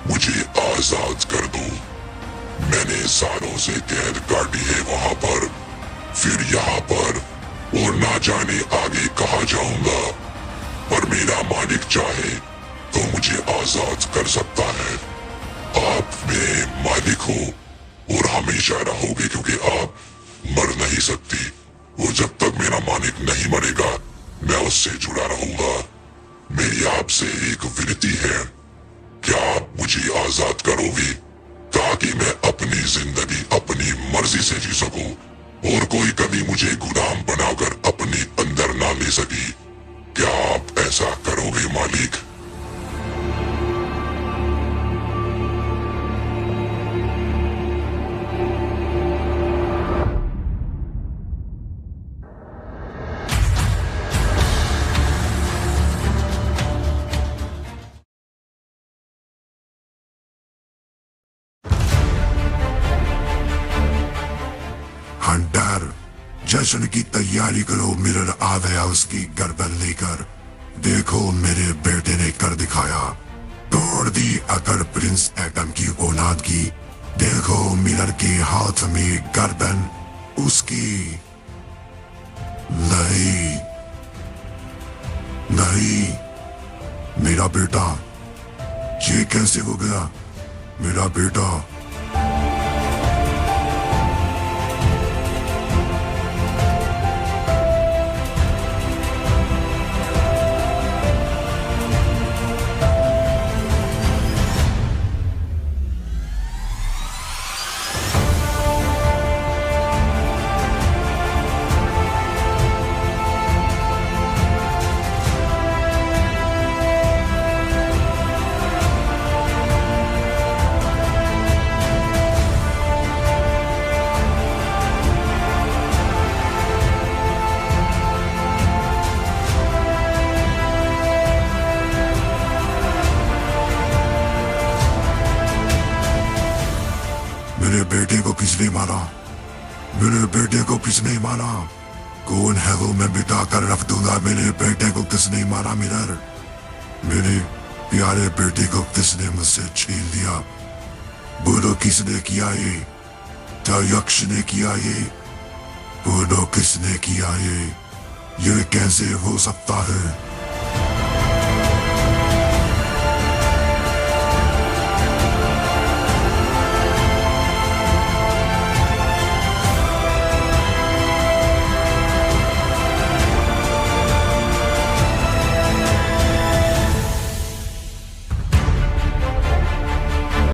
मुझे आजाद कर दो। मैंने सालों से कैद काटी है वहां पर, फिर यहाँ पर, और ना जाने आगे कहाँ जाऊंगा। पर मेरा मालिक चाहे तो मुझे आजाद कर सकता है। आप मेरे मालिक हो और हमेशा रहोगे, क्योंकि आप मर नहीं सकती। और जब तक मेरा मालिक नहीं मरेगा, मैं उससे जुड़ा रहूंगा। मेरी आपसे एक विनती है, क्या आप मुझे आजाद करोगे ताकि मैं अपनी जिंदगी अपनी मर्जी से जी सकूं और कोई कभी मुझे गुलाम बनाकर अपने अंदर ना ले सके? क्या आप ऐसा करोगे मालिक? हंटर, जश्न की तैयारी करो। मिरर आ गया उसकी गर्दन लेकर। देखो, मेरे बेटे ने कर दिखाया, तोड़ दी अकड़ प्रिंस एटम की औलाद की। देखो, मिरर के हाथ में गर्दन उसकी। नहीं नहीं, मेरा बेटा, ये कैसे हो गया? मेरा बेटा। मेरे बेटे को किसने मारा? मेरे बेटे को किसने मारा? कौन है वो? मैं बिता कर रख दूंगा। मेरे बेटे को किसने मारा? मिरर, मेरे प्यारे बेटे को किसने मुझसे छीन लिया? बोलो, किसने किया ये? क्या यक्ष ने किया ये? बोलो, किसने किया ये? ये कैसे हो सकता है?